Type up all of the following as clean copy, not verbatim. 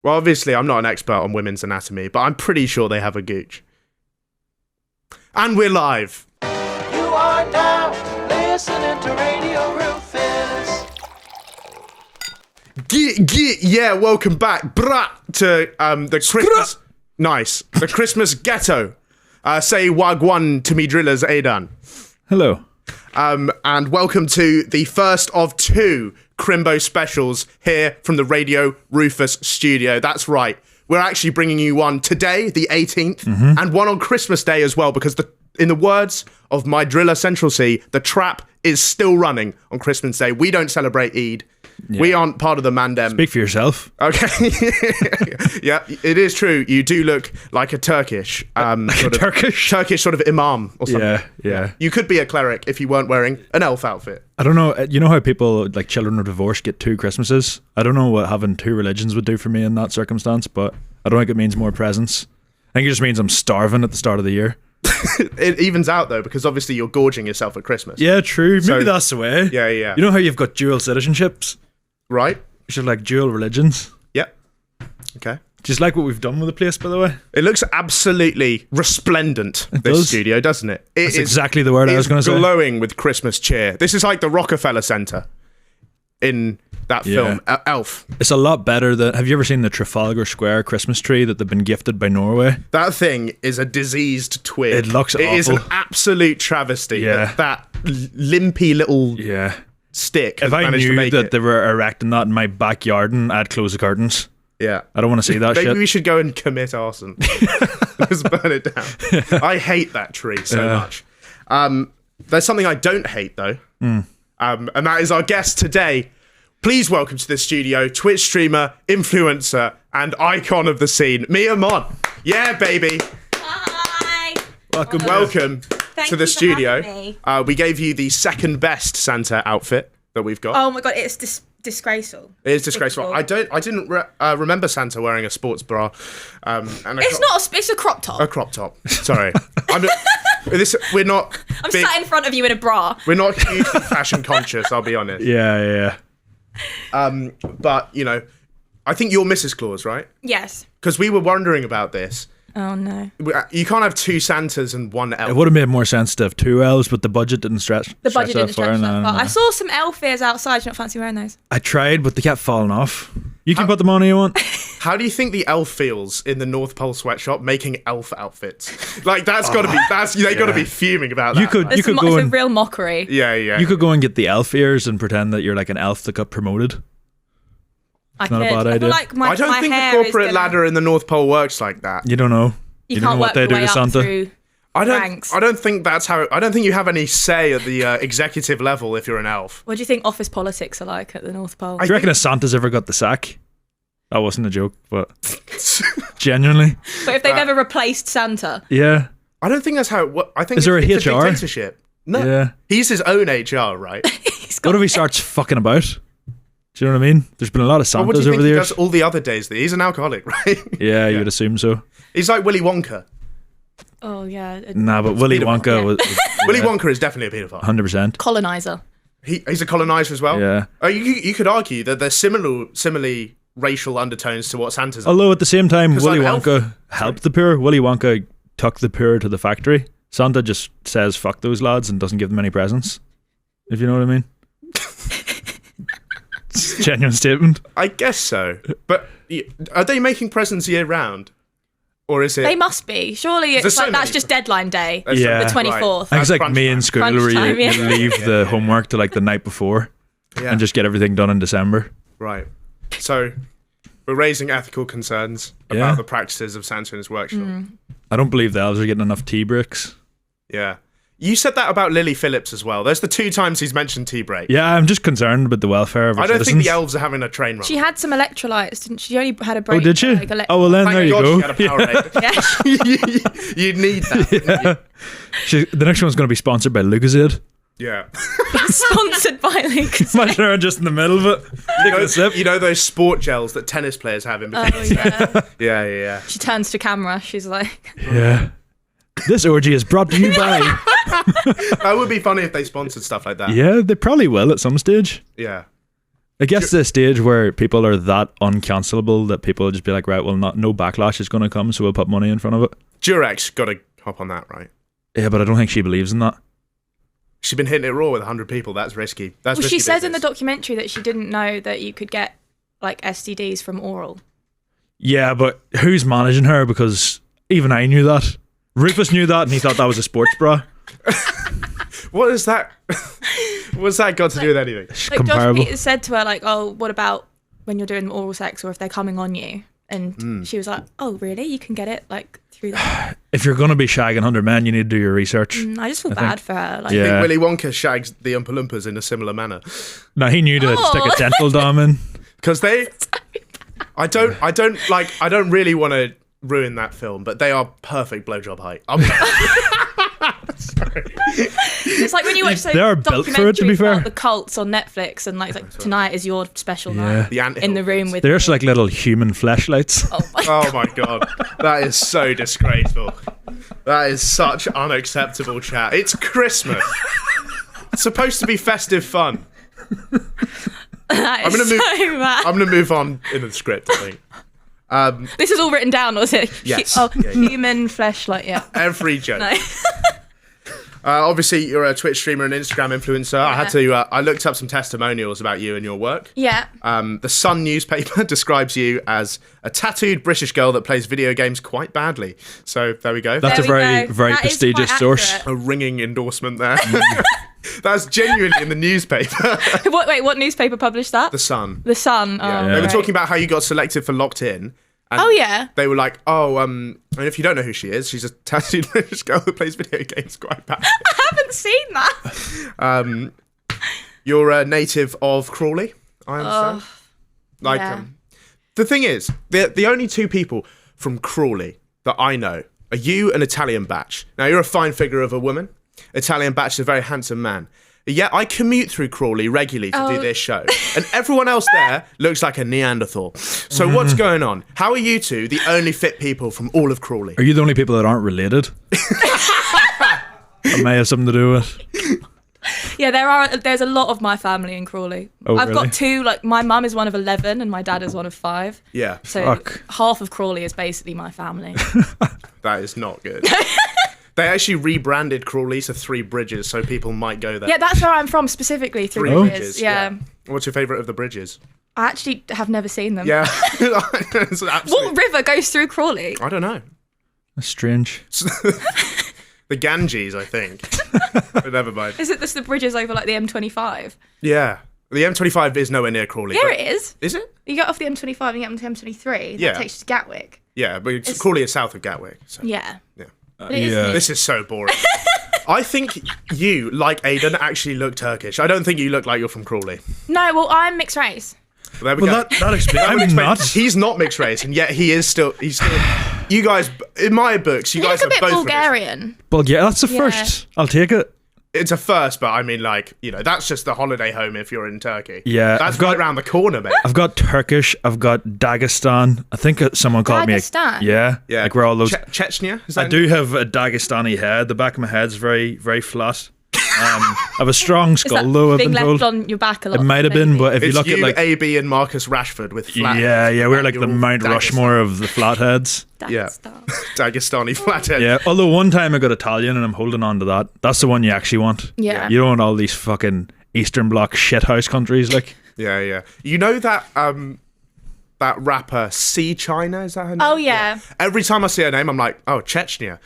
Well, obviously, I'm not an expert on women's anatomy, but I'm pretty sure they have a gooch. And we're live. You are now listening to Radio Rufus. Yeah, welcome back, to the Christmas. Nice, the Christmas ghetto. Say wagwan to me drillers, Aidan. Hello. And welcome to the first of two Crimbo specials here from the Radio Rufus studio. That's right. We're actually bringing you one today, the 18th, and one on Christmas Day as well, because in the words of my driller Central C, the trap is still running on Christmas Day. We don't celebrate Eid. Yeah. We aren't part of the Mandem. Speak for yourself. Okay. Yeah, it is true. You do look like a Turkish, Turkish sort of imam or something. Yeah. You could be a cleric if you weren't wearing an elf outfit. I don't know. You know how people, like children of divorce, get two Christmases? I don't know what having two religions would do for me in that circumstance, but I don't think it means more presents. I think it just means I'm starving at the start of the year. It evens out though, because obviously you're gorging yourself at Christmas. Yeah, true. Maybe that's the way. Yeah. You know how you've got dual citizenships? Right. Which are like dual religions. Yep. Okay. Just like what we've done with the place, by the way. It looks absolutely resplendent, this studio, doesn't it? That's exactly the word I was going to say. It's glowing with Christmas cheer. This is like the Rockefeller Center in that film, Elf. It's a lot better than... Have you ever seen the Trafalgar Square Christmas tree that they've been gifted by Norway? That thing is a diseased twig. It looks awful. It is an absolute travesty. Yeah. That limpy little... stick. If I knew that they were erecting that in my backyard, I'd close the curtains. Yeah. I don't want to see that shit. Maybe we should go and commit arson. Let's burn it down. I hate that tree so much. There's something I don't hate though. And that is our guest today. Please welcome to the studio, Twitch streamer, influencer, and icon of the scene, Mia Mon. Yeah, baby. Hi. Welcome. Thank to the you for studio. having me. We gave you the second best Santa outfit that we've got. Oh my god, it's disgraceful. It is disgraceful. I didn't remember Santa wearing a sports bra. It's a crop top. A crop top. Sorry. We're not. I'm sat in front of you in a bra. We're not hugely fashion conscious. I'll be honest. Yeah. But you know, I think you're Mrs. Claus, right? Yes. Because we were wondering about this. Oh no. You can't have two Santas and one elf. It would have made more sense to have two elves, but the budget didn't stretch. The budget didn't stretch that far. No. I saw some elf ears outside. You don't fancy wearing those? I tried, but they kept falling off. You can put them on if you want. How do you think the elf feels in the North Pole sweatshop making elf outfits? Like that's got to be they got to be fuming about that. You could it's go a real mockery. Yeah. You could go and get the elf ears and pretend that you're like an elf that got promoted. Not a bad idea. I feel like I don't think the corporate ladder in the North Pole works like that. You don't know. You don't can't know what they do to Santa. I don't think that's how. I don't think you have any say at the executive level if you're an elf. What do you think office politics are like at the North Pole? Do you reckon if Santa's ever got the sack? That wasn't a joke, but genuinely. But if they've ever replaced Santa, yeah, I don't think that's how. I think is there it's a a HR? dictatorship. No, yeah. He's his own HR, right? What if he starts fucking about? Do you know what I mean? There's been a lot of Santas what do you over think the he years. does all the other days. He's an alcoholic, right? Yeah, you would assume so. He's like Willy Wonka. oh yeah, Nah, but Willy Wonka was Willy Wonka is definitely a paedophile. 100%. colonizer. He's a colonizer as well. Yeah. You could argue that there's similarly racial undertones to what Santa's. Although at the same time, Willy like Wonka helped the poor. Willy Wonka took the poor to the factory. Santa just says fuck those lads and doesn't give them any presents. If you know what I mean. It's a genuine statement. I guess so. But are they making presents year round? Or is it? They must be. Surely it's like that's just deadline day. Yeah. The 24th. I think it's like me in school Crunch where time, you leave the homework to like the night before and just get everything done in December. Right. So we're raising ethical concerns about the practices of Santa in his workshop. I don't believe the elves are getting enough tea breaks. Yeah. You said that about Lily Phillips as well. There's the 2 times he's mentioned tea break. Yeah, I'm just concerned about the welfare of our I don't citizens. think the elves are having a train run. She had some electrolytes, didn't she? She only had a break. Oh, did she? Like Oh, well then, Thank there you God go. she had a Powerade. Yeah. You'd need that. The next one's going to be sponsored by Lucozade. Yeah. Sponsored by Lucas. Imagine her just in the middle of it. You know those sport gels that tennis players have in between? Oh yeah. Yeah. She turns to camera. She's like, Yeah. This orgy is brought to you by... That would be funny if they sponsored stuff like that. Yeah, they probably will at some stage. Yeah. It gets to the stage where people are that uncancelable that people will just be like, right, well, no backlash is going to come, so we'll put money in front of it. Durex got to hop on that, right? Yeah, but I don't think she believes in that. She's been hitting it raw with 100 people. That's risky. That's Well, risky she says in the business. documentary that she didn't know that you could get like STDs from oral. Yeah, but who's managing her? Because even I knew that. Rufus knew that, and he thought that was a sports bra. What is that? What's that got to do with anything? It's Like comparable. Josh Peters said to her, like, "Oh, what about when you're doing oral sex or if they're coming on you?" And she was like, "Oh, really? You can get it like through that." If you're going to be shagging 100 men, you need to do your research. I just feel I think- bad for her. Like, Yeah. I think Willy Wonka shags the Oompa Loompas in a similar manner. No, he knew to stick a Oh. dental dam in. Because I don't really want to ruin that film, but they are perfect blowjob height. it's like when you watch those They are built for it, to be documentaries fair. about the cults on Netflix, and like tonight is your special night The anthill. in the room with. They're just like little human fleshlights. Oh my Oh my god, that is so disgraceful. That is such unacceptable chat. It's Christmas. It's supposed to be festive fun. that is gonna move- so bad. I'm gonna move on in the script, I think. This is all written down, was it? Yes. Oh, Yeah, yeah. human fleshlight. Yeah. Every joke. No. Obviously, you're a Twitch streamer and Instagram influencer. I had to. I looked up some testimonials about you and your work. Yeah. The Sun newspaper describes you as a tattooed British girl that plays video games quite badly. So there we go. That's There a very, we go. very That is prestigious quite source. accurate. a ringing endorsement there. That's genuinely in the newspaper. What newspaper published that? The Sun. The Sun. Yeah. Oh, They were right. talking about how you got selected for Locked In. And Oh yeah. they were like, and if you don't know who she is, she's a tattooed British girl who plays video games quite badly. I haven't seen that. You're a native of Crawley, I understand. yeah. The thing is, the only two people from Crawley that I know are you and Italian Batch. Now, you're a fine figure of a woman. Italian Batch is a very handsome man. Yet I commute through Crawley regularly to do this show, and everyone else there looks like a Neanderthal. So what's going on? How are you two the only fit people from all of Crawley? Are you the only people that aren't related? That may have something to do with. Yeah, there's a lot of my family in Crawley. Oh, I've really? got two, like my mum is one of 11 and my dad is one of 5. Yeah, So Fuck. half of Crawley is basically my family. that is not good. They actually rebranded Crawley to Three Bridges, so people might go there. Yeah, that's where I'm from specifically, Three Three Bridges. Yeah. What's your favourite of the bridges? I actually have never seen them. Yeah. It's absolutely- What river goes through Crawley? I don't know. That's strange. The Ganges, I think. But never mind. Is it just the bridges over like the M25? Yeah. The M25 is nowhere near Crawley. Yeah, but- it is. Is it? You get off the M25 and you get onto M23. Yeah. That takes you to Gatwick. Yeah, but Crawley is south of Gatwick. So. Yeah. Yeah. But it is yeah. near- This is so boring. I think you, like Aidan, actually look Turkish. I don't think you look like you're from Crawley. No, well, I'm mixed race. There we Well, go. that explains. That would I'm explain- not. He's not mixed race, and yet he's still. You guys, in my books, you You guys look a are bit both. Bulgarian. Well, yeah, that's the Yeah. first. I'll take it. It's a first, but I mean, like, that's just the holiday home if you're in Turkey. Yeah, that's I've got- right around the corner, mate. I've got Turkish. I've got Dagestan. I think someone called Dagestan? me. Yeah, Yeah, like where all those. Chechnya. Is I that do have a Dagestani head. The back of my head's very, very flat. I have a strong Is skull, that though. I've being been left told. on your back a lot? It might have been, maybe? but if you It's look you, at like, AB, and Marcus Rashford with flat. yeah, we're like You're the all Mount Dagestan. Rushmore of the flatheads. Yeah. Dagestan. Dagestani flathead. Yeah. Although one time I got Italian, and I'm holding on to that. That's the one you actually want. Yeah. You don't want all these fucking Eastern Bloc shithouse countries like. Yeah. You know that that rapper C China, is that her name? Oh, yeah. Every time I see her name, I'm like, oh, Chechnya.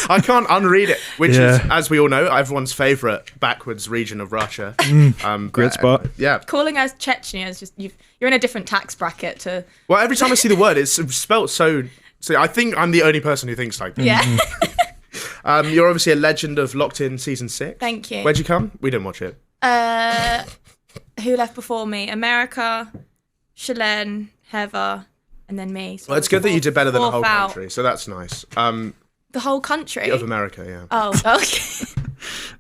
I can't unread it, which is, Yeah. as we all know, everyone's favourite backwards region of Russia. Great But, spot. Yeah. Calling us Chechnya is just you're in a different tax bracket to Well, every time I see the word, it's spelt so. So I think I'm the only person who thinks like that. yeah. You're obviously a legend of Locked In season 6. Thank you. Where'd you come? We didn't watch it. Who left before me? America, Shalene, Heather, and then me. So Well, it's good that you did better than the whole fourth out. country, so that's nice. The whole country. Of America, yeah. Oh, okay.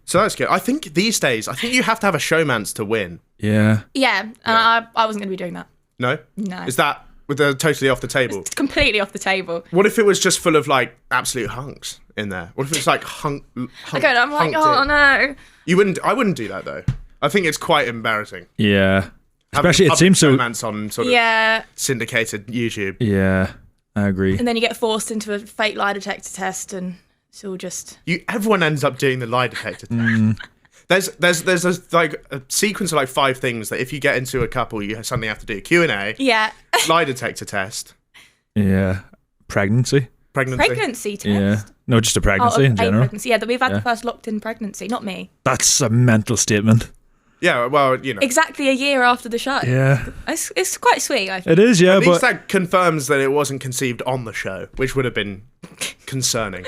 So that's good. I think these days, you have to have a showmance to win. Yeah. Yeah, and I wasn't going to be doing that. No? No. Is that with the totally off the table? It's completely off the table. What if it was just full of like absolute hunks in there? What if it's like Okay, I'm like, oh no. You wouldn't. I wouldn't do that though. I think it's quite embarrassing. Yeah. Having Especially, it public seems so. romance on sort of Yeah. syndicated YouTube. Yeah, I agree. And then you get forced into a fake lie detector test, and it's all just. Everyone ends up doing the lie detector test. There's a sequence of like 5 things that if you get into a couple, you suddenly have to do: Q&A, Yeah. lie detector test, Yeah. Pregnancy. Pregnancy test. Yeah. No, just a pregnancy in a general. pregnancy. Yeah, that we've had Yeah. the first locked-in pregnancy, not me. That's a mental statement. Yeah, well, you know. Exactly a year after the show. Yeah. It's quite sweet, I think. It is, yeah, At least but that confirms that it wasn't conceived on the show, which would have been concerning.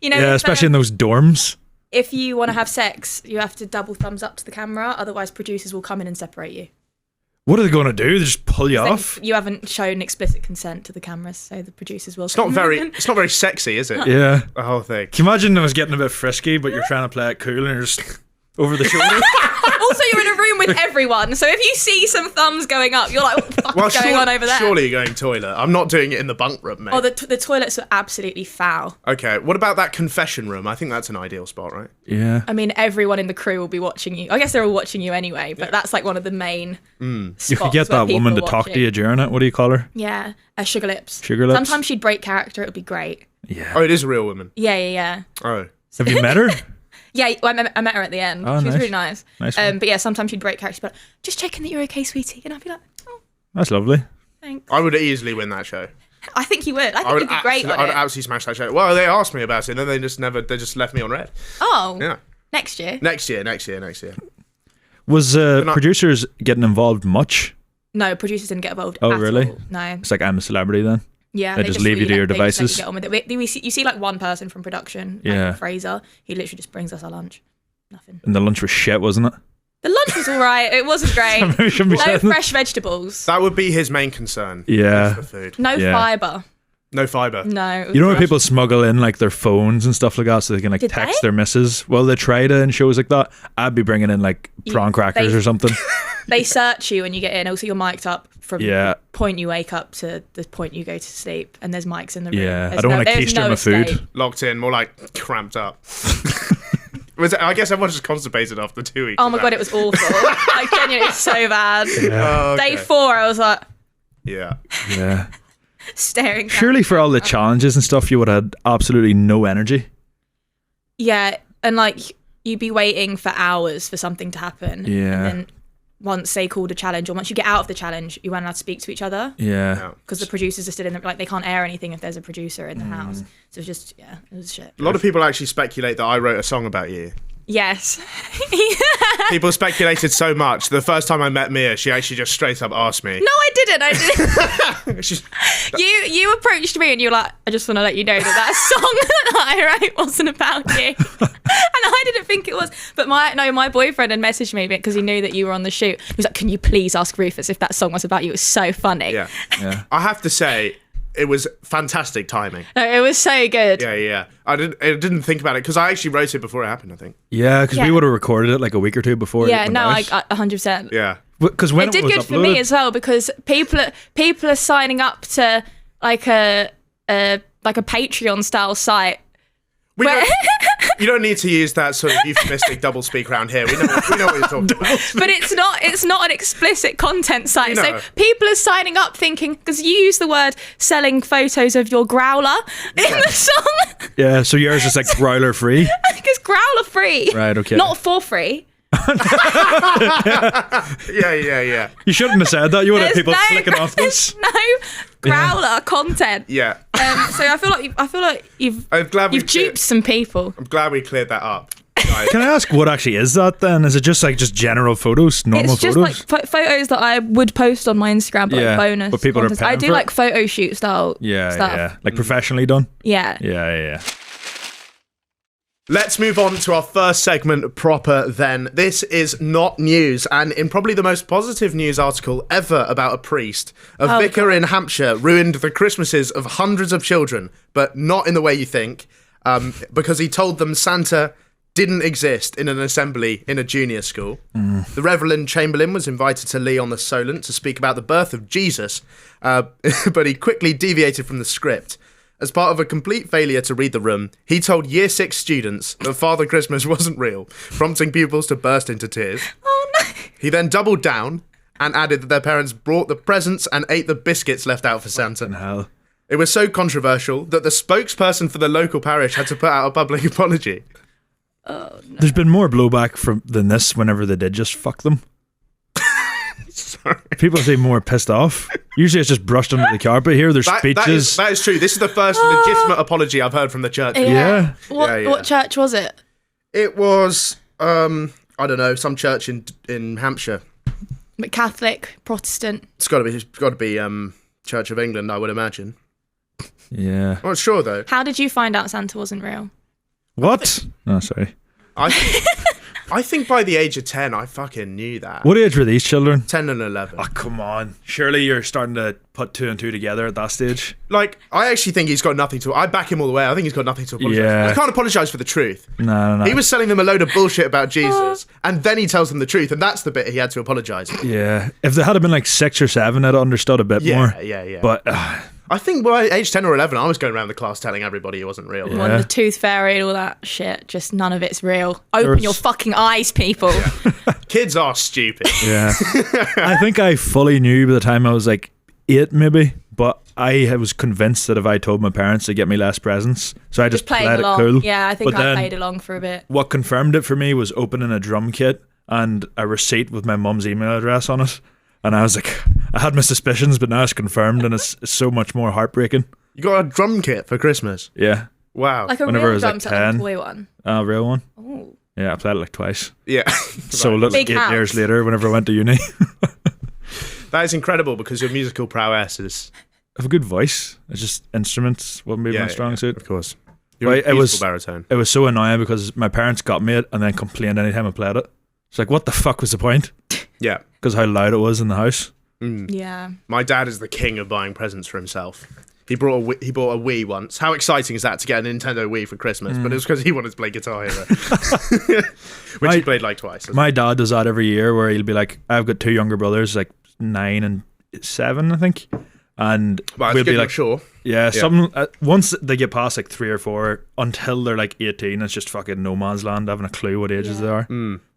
You know, yeah, especially in those dorms. if you want to have sex, you have to double thumbs up to the camera, otherwise producers will come in and separate you. What are they going to do? They just pull you Then off? you haven't shown explicit consent to the cameras, so the producers will. It's not very sexy, is it? Yeah. The whole thing. Can you imagine I was getting a bit frisky, but you're trying to play it cool and you're just over the shoulder? Also, you're in a room with everyone, so if you see some thumbs going up, you're like, what the fuck is going on over there? Surely you're going toilet. I'm not doing it in the bunk room, mate. Oh, the toilets are absolutely foul. Okay, what about that confession room? I think that's an ideal spot, right? Yeah. I mean, everyone in the crew will be watching you. I guess they're all watching you anyway, but that's like one of the main spots. You could get where that woman to people are talk to watching. you during it. What do you call her? Yeah, Sugar Lips. Sugar Lips? Sometimes she'd break character. It would be great. Yeah. Oh, it is a real woman. Yeah. Oh. Have you met her? Yeah, well, I met her at the end. Oh, She was nice. really nice. Nice one. But yeah, sometimes she'd break character. But just checking that you're okay, sweetie. And I'd be like, oh, That's lovely. thanks. I would easily win that show. I think you would. I think you'd be great on I'd it. absolutely smash that show. Well, they asked me about it, and then they just left me on red. Oh, Yeah. next year. Next year. Was not- producers getting involved much? No, producers didn't get involved. Oh, at really? all. No. It's like, I'm a celebrity then? Yeah, They just leave you to your they just let devices? you get on with it. You see like one person from production, Yeah. like Fraser. He literally just brings us our lunch. Nothing. And the lunch was shit, wasn't it? The lunch was all right. It wasn't great. Maybe we shouldn't be No saying that. fresh vegetables. That would be his main concern. Yeah. The food. No Yeah. fibre. No fibre. No. it was You know when rough. people smuggle in like their phones and stuff like that so they can like Did text they? their missus? Well, they try to in shows like that. I'd be bringing in like prawn crackers they- or something. They search you when you get in. Also, you're mic'd up from Yeah. the point you wake up to the point you go to sleep, and there's mics in the room. Yeah, There's I don't want to there's keister no my food. escape. Locked in, more like cramped up. I guess everyone's just constipated after 2 weeks. Oh of my that. god, it was awful. Like genuinely, it's so bad. Oh, okay. Day 4, I was like Yeah. Yeah. staring. down. Surely for all the challenges and stuff, you would have had absolutely no energy. Yeah, and like you'd be waiting for hours for something to happen. Yeah. And then once they called a challenge, or once you get out of the challenge, you weren't allowed to speak to each other Yeah. Yeah. because the producers are still in the, like they can't air anything if there's a producer Mm. in the house. So it's just it was shit. A lot of people actually speculate that I wrote a song about you. Yes. People speculated so much. The first time I met Mia, she actually just straight up asked me. No, I didn't. She's- You approached me and you were like, I just want to let you know that song that I wrote wasn't about you. And I didn't think it was. But my boyfriend had messaged me because he knew that you were on the shoot. He was like, can you please ask Rufus if that song was about you? It was so funny. yeah. Yeah. I have to say, it was fantastic timing. No, it was so good. Yeah. I didn't think about it because I actually wrote it before it happened, I think. Yeah, because Yeah. we would have recorded it like a week or two before. Yeah, it went no, out. I 100%. Yeah. Because when It did was good for me uploaded- as well because people are signing up to like a Patreon style site. We Where- you don't need to use that sort of euphemistic double speak around here. We know what you're talking about. But it's not an explicit content site. You know. So people are signing up thinking, because you use the word selling photos of your growler in the song. Yeah, so yours is like growler free. Because growler free. Right, okay. Not for free. Yeah. You shouldn't have said that. You would have There's people clicking off this. there's no growler content. Yeah. So I feel like you've I'm glad we duped some people. I'm glad we cleared that up. Guys. Can I ask what actually is that then? Is it just general photos, normal It's just photos? like photos that I would post on my Instagram, but Yeah, like bonus. but people are content. paying I do for like it? photo shoot style yeah, stuff. yeah. Like professionally done? Yeah. Yeah. Let's move on to our first segment proper then. This is not news, and in probably the most positive news article ever about a priest, a vicar in Hampshire ruined the Christmases of hundreds of children, but not in the way you think, because he told them Santa didn't exist in an assembly in a junior school. The Reverend Chamberlain was invited to Lee on the Solent to speak about the birth of Jesus, but he quickly deviated from the script. As part of a complete failure to read the room, he told Year 6 students that Father Christmas wasn't real, prompting pupils to burst into tears. Oh no. He then doubled down and added that their parents brought the presents and ate the biscuits left out for Santa. Hell. It was so controversial that the spokesperson for the local parish had to put out a public apology. There's been more blowback than this whenever they did just fuck them. Sorry. People seem more pissed off. Usually it's just brushed under the carpet. Here there's speeches. That is true. This is the first legitimate apology I've heard from the church. Yeah. What church was it? It was, I don't know, some church in Hampshire. But Catholic, Protestant. It's got to be Church of England, I would imagine. Yeah. I'm not sure though. How did you find out Santa wasn't real? What? Oh, sorry. I think by the age of 10, I fucking knew that. What age were these children? 10 and 11. Oh, come on. Surely you're starting to put 2 and 2 together at that stage. Like, I actually think he's got nothing to... I back him all the way. I think he's got nothing to apologise Yeah. for. I can't apologise for the truth. No. He was selling them a load of bullshit about Jesus, and then he tells them the truth, and that's the bit he had to apologise for. Yeah. If they had been like 6 or 7, I'd have understood a bit more. Yeah. But I think by age 10 or 11, I was going around the class telling everybody he wasn't real. Yeah. The tooth fairy and all that shit. Just none of it's real. Open your fucking eyes, people. Kids are stupid. yeah. I think I fully knew by the time I was like 8 maybe, but I was convinced that if I told my parents they'd get me less presents, so I just playing played along. it cool. Yeah, I think But I then played along for a bit. what confirmed it for me was opening a drum kit and a receipt with my mum's email address on it. And I was like, I had my suspicions, but now it's confirmed, and it's so much more heartbreaking. You got a drum kit for Christmas? Yeah. Wow. Like a Whenever I real was, like, drum set, like a 10. toy one. A real one. Ooh. Yeah, I played it like twice. Yeah. So little Big 8 house. years later, whenever I went to uni. That is incredible because your musical prowess is... I have a good voice. It's just instruments wouldn't be my strong suit. Of course. You're Right, a it was- beautiful baritone. It was so annoying because my parents got me it and then complained anytime I played it. It's like, what the fuck was the point? Yeah. Because how loud it was in the house. Yeah. My dad is the king of buying presents for himself. He bought a Wii once. How exciting is that to get a Nintendo Wii for Christmas? But it was because he wanted to play Guitar Hero, which he played like twice. My dad does that every year where he'll be like, I've got 2 younger brothers, like 9 and 7, I think. And Well, we'll be like, sure. yeah, something. Once they get past like 3 or 4, until they're like 18, it's just fucking no man's land, having a clue what ages they are.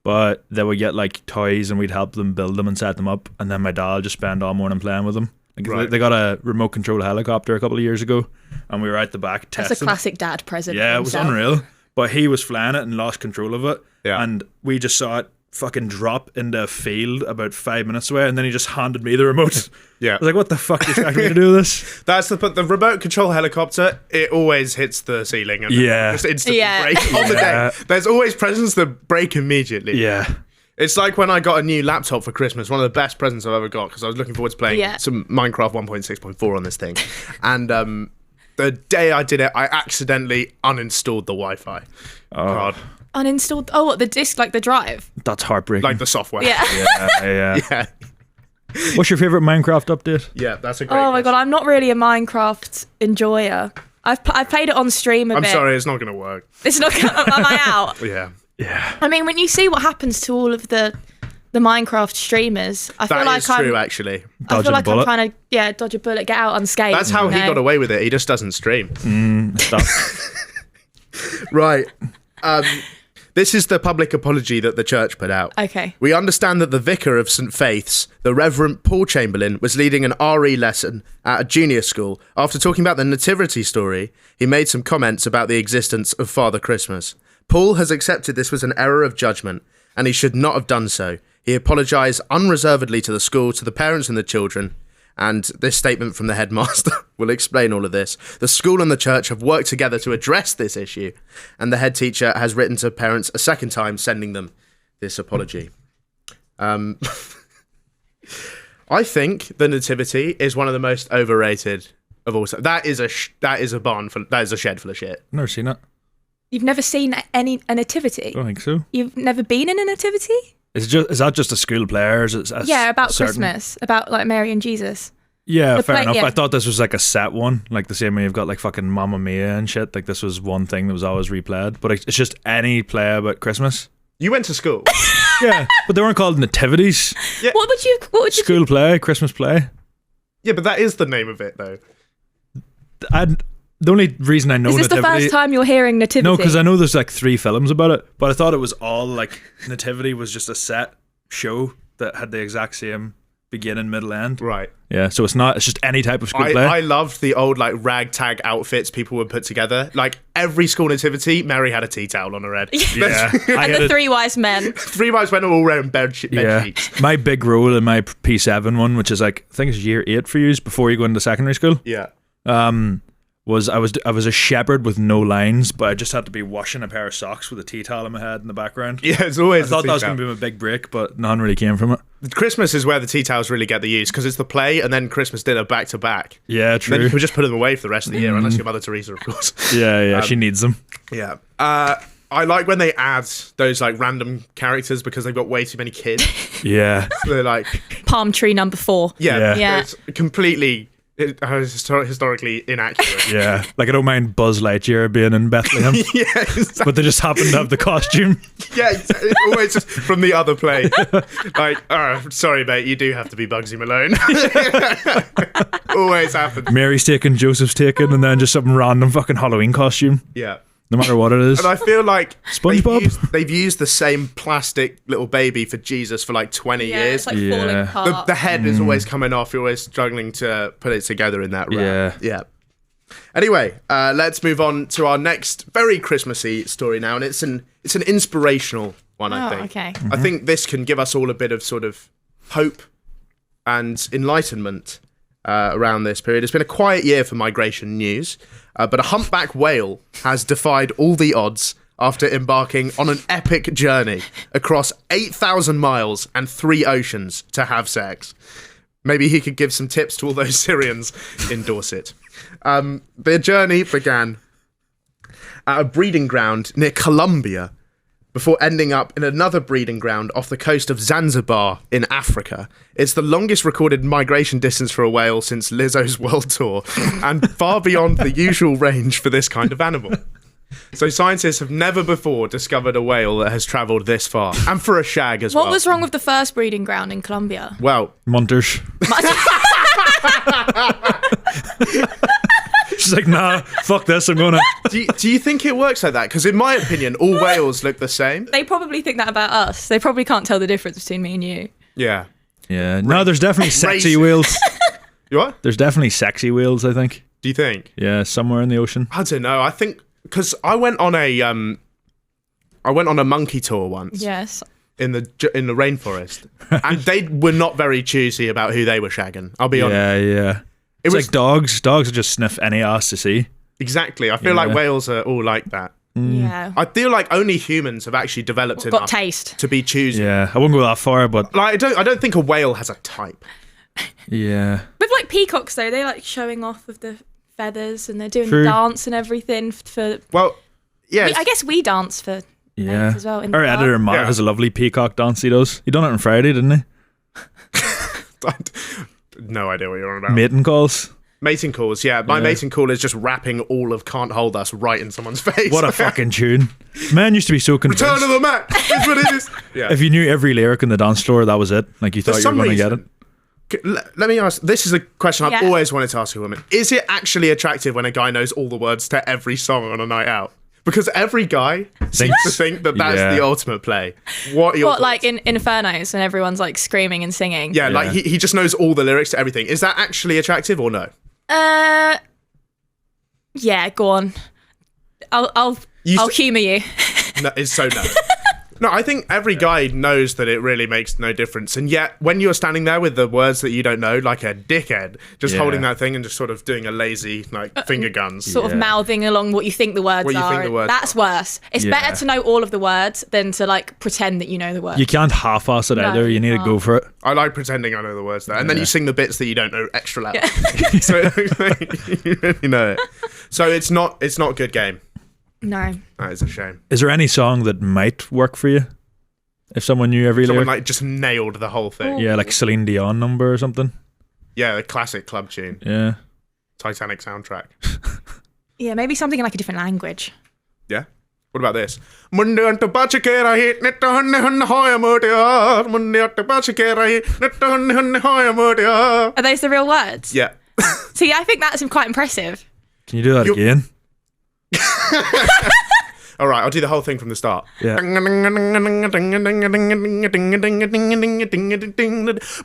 But they would get like toys and we'd help them build them and set them up. And then my dad would just spend all morning playing with them. Like Right. they got a remote control helicopter a couple of years ago, and we were out the back testing. That's a classic dad present. Yeah, for it was himself. unreal. But he was flying it and lost control of it. Yeah. And we just saw it fucking drop into a field about 5 minutes away, and then he just handed me the remote. Yeah. I was like, what the fuck are you expecting me to do this? That's but the remote control helicopter, it always hits the ceiling and Yeah. just instantly Yeah. break on the Yeah. day. There's always presents that break immediately. Yeah. It's like when I got a new laptop for Christmas, one of the best presents I've ever got, because I was looking forward to playing some Minecraft 1.6.4 on this thing. And the day I did it, I accidentally uninstalled the Wi-Fi card, Uninstalled. Oh, what, the disc, like the drive? That's heartbreaking. like the software. Yeah. yeah. Yeah. What's your favourite Minecraft update? Yeah, that's a great Oh my god, question. I'm not really a Minecraft enjoyer. I've played it on stream a I'm bit. sorry, it's not going to work. It's not. Am I out? Yeah. Yeah. I mean, when you see what happens to all of the Minecraft streamers, I feel That like is I'm. true, actually. I Dodging feel a like I'm bullet. trying to dodge a bullet, get out unscathed. That's how he got away with it. He just doesn't stream. Stop. Right. This is the public apology that the church put out. Okay. We understand that the vicar of St. Faith's, the Reverend Paul Chamberlain, was leading an RE lesson at a junior school. After talking about the nativity story, he made some comments about the existence of Father Christmas. Paul has accepted this was an error of judgment, and he should not have done so. He apologised unreservedly to the school, to the parents and the children, and this statement from the headmaster will explain all of this. The school and the church have worked together to address this issue, and the head teacher has written to parents a second time, sending them this apology. I think the nativity is one of the most overrated of all time. That is a shed full of shit. Never seen it. You've never seen a nativity? I don't think so. You've never been in a nativity? Is that just a school play, or is it About certain... Christmas, about like Mary and Jesus. Yeah, The fair play- enough. yeah. I thought this was like a set one, like the same way you've got like fucking Mamma Mia and shit. Like this was one thing that was always replayed, but it's just any play about Christmas. You went to school. Yeah, but they weren't called nativities. What would you? School play, Christmas play. Yeah, but that is the name of it, though. The only reason I know Is this the nativity. first time you're hearing nativity? No, because I know there's like 3 films about it, but I thought it was all like nativity was just a set show that had the exact same beginning, middle, end. Right. Yeah, so it's just any type of script play. I loved the old like ragtag outfits people would put together. Like every school nativity, Mary had a tea towel on her head. Yeah. And the three wise men. Three wise men are all wearing bed sheets. My big role in my P7 one, which is like, I think it's year 8 for you, before you go into secondary school. Yeah. Was I was a shepherd with no lines, but I just had to be washing a pair of socks with a tea towel in my head in the background. Yeah, it's always. I thought that was going to be my big break, but none really came from it. Christmas is where the tea towels really get the use because it's the play and then Christmas dinner back to back. Yeah, true. Then you can just put them away for the rest of the year, unless you're Mother Teresa, of course. Yeah, she needs them. Yeah. I like when they add those like random characters because they've got way too many kids. Yeah. So they're like Palm tree number 4. Yeah. It's completely historically inaccurate. Yeah, like I don't mind Buzz Lightyear being in Bethlehem. Yeah, exactly. But they just happen to have the costume. Yeah, exactly. It's always just from the other play. Like, oh, sorry, mate, you do have to be Bugsy Malone. Always happens. Mary's taken, Joseph's taken, and then just some random fucking Halloween costume. Yeah. No matter what it is. And I feel like SpongeBob? they've used the same plastic little baby for Jesus for like 20 Yeah, years. it's like falling apart. The head is always coming off. You're always struggling to put it together in that wrap. Yeah. Anyway, let's move on to our next very Christmassy story now, and it's an inspirational one, I think. Okay. I think this can give us all a bit of sort of hope and enlightenment around this period. It's been a quiet year for migration news, but a humpback whale has defied all the odds after embarking on an epic journey across 8,000 miles and 3 oceans to have sex. Maybe he could give some tips to all those Syrians in Dorset. Their journey began at a breeding ground near Colombia before ending up in another breeding ground off the coast of Zanzibar in Africa. It's the longest recorded migration distance for a whale since Lizzo's world tour, and far beyond the usual range for this kind of animal. So scientists have never before discovered a whale that has travelled this far, and for a shag as well. What was wrong with the first breeding ground in Colombia? Well, Munters. She's like, nah, fuck this, I'm gonna. do you think it works like that? Because in my opinion, all whales look the same. They probably think that about us. They probably can't tell the difference between me and you. Yeah. Yeah, no, there's definitely sexy Racist. whales. You what? There's definitely sexy whales, I think. Do you think? Yeah, somewhere in the ocean. I don't know. I think because I went on a monkey tour once. Yes. In the rainforest, and they were not very choosy about who they were shagging. I'll be honest. Yeah. It's like dogs. Dogs will just sniff any ass to see. Exactly. I feel like whales are all like that. Yeah. I feel like only humans have actually developed Got enough taste. to be choosy. Yeah, I wouldn't go that far, but Like I don't think a whale has a type. yeah. With like peacocks though, they like showing off with the feathers and they're doing True. the dance and everything for. Well, yeah. I guess we dance for. Yeah. As well, in Our the editor dark. Matt Yeah. has a lovely peacock dance he does. He done it on Friday, didn't he? No idea what you're on about. Mating calls. Mating calls, yeah. My mating call is just rapping all of Can't Hold Us right in someone's face. What a fucking tune. Man used to be so convinced. Return to the Mac! That's what it is. Yeah. If you knew every lyric in the dance floor, that was it. Like you thought For you were some going to get reason- it. Let me ask, this is a question I've Yeah. always wanted to ask a woman. Is it actually attractive when a guy knows all the words to every song on a night out? Because every guy seems to think that that's Yeah. the ultimate play. What are your What, thoughts? like in Infernos and everyone's like screaming and singing? Yeah, like Yeah. he just knows all the lyrics to everything. Is that actually attractive or no? Yeah, go on. I'll humour you. No, it's so no. No, I think every guy knows that it really makes no difference. And yet, when you're standing there with the words that you don't know, like a dickhead, just Yeah. holding that thing and just sort of doing a lazy, like, finger guns. Sort of Yeah. mouthing along what you think the words What you are. think the words That's are. worse. It's Yeah. better to know all of the words than to like pretend that you know the words. You can't half-ass it No, either. You you need to can't. go for it. I like pretending I know the words there. And then Yeah. you sing the bits that you don't know extra loud. So you really know it. So it's not a good game. No. That is a shame. Is there any song that might work for you? If someone knew every Someone lyric? like just nailed the whole thing. Yeah, like Celine Dion number or something. Yeah, the classic club tune. Yeah. Titanic soundtrack. Yeah, maybe something in like a different language. Yeah. What about this? Are those the real words? Yeah. See, I think that's quite impressive. Can you do that You're- again? All right, I'll do the whole thing from the start. Yeah.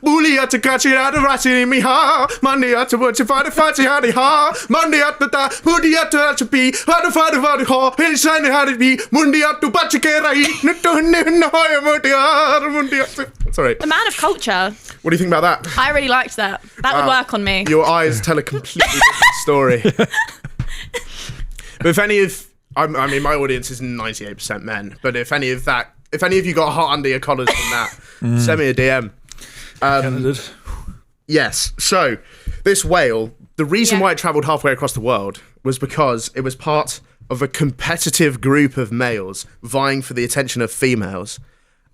Boolia to catch it out of Rasi me ha. Monday at the watch if I fight had it ha. Monday at the Hoodie at the be. How to fight about it ha. Hey, shiny had it be. Monday at the Bachakera. Sorry. The man of culture. What do you think about that? I really liked that. That would work on me. Your eyes tell a completely different story. But if any of, I mean, my audience is 98% men. But if any of you got hot under your collars from that, send me a DM. Yes. So this whale, the reason why it travelled halfway across the world was because it was part of a competitive group of males vying for the attention of females,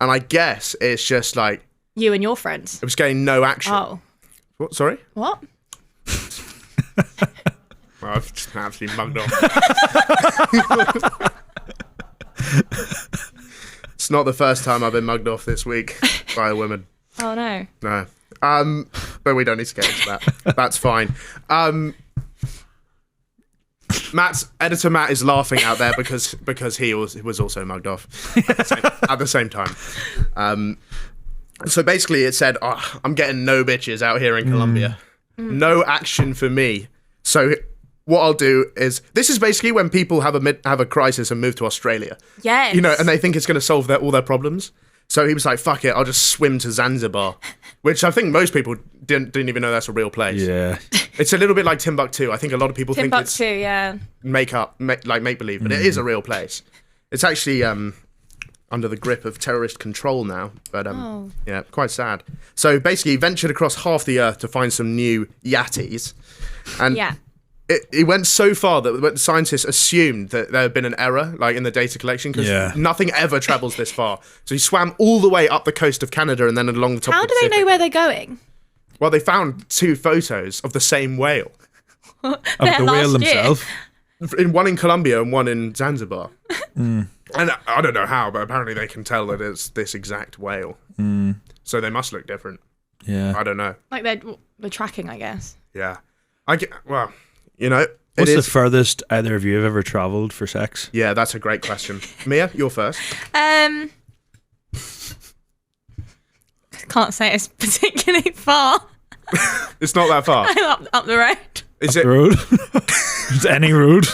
and I guess it's just like You and your friends. it was getting no action. Oh. What? Sorry. What? Well, I've just absolutely mugged off. It's not the first time I've been mugged off this week by a woman. Oh no. No. But we don't need to get into that. That's fine. Editor Matt is laughing out there because he was also mugged off at the same time. So basically it said, I'm getting no bitches out here in Colombia. No action for me. So what I'll do is, this is basically when people have a crisis and move to Australia. Yes. You know, and they think it's going to solve all their problems. So he was like, fuck it, I'll just swim to Zanzibar, which I think most people didn't even know that's a real place. Yeah. It's a little bit like Timbuktu. I think a lot of people think it's Timbuktu, yeah. make-believe, but it is a real place. It's actually under the grip of terrorist control now, but yeah, quite sad. So basically, he ventured across half the earth to find some new yatis, and it went so far that scientists assumed that there had been an error, like in the data collection, because nothing ever travels this far. So he swam all the way up the coast of Canada and then along the top. How of the do they Pacific. know where they're going? Well, they found 2 photos of the same whale. Of the whale themselves. One in Colombia and one in Zanzibar. And I don't know how, but apparently they can tell that it's this exact whale. So they must look different. Yeah. I don't know. Like they're tracking, I guess. Yeah. Well, you know. What's the furthest either of you have ever travelled for sex? Yeah, that's a great question. Mia, you're first. Can't say it's particularly far. It's not that far. up the road. Is it? Road? Is any road?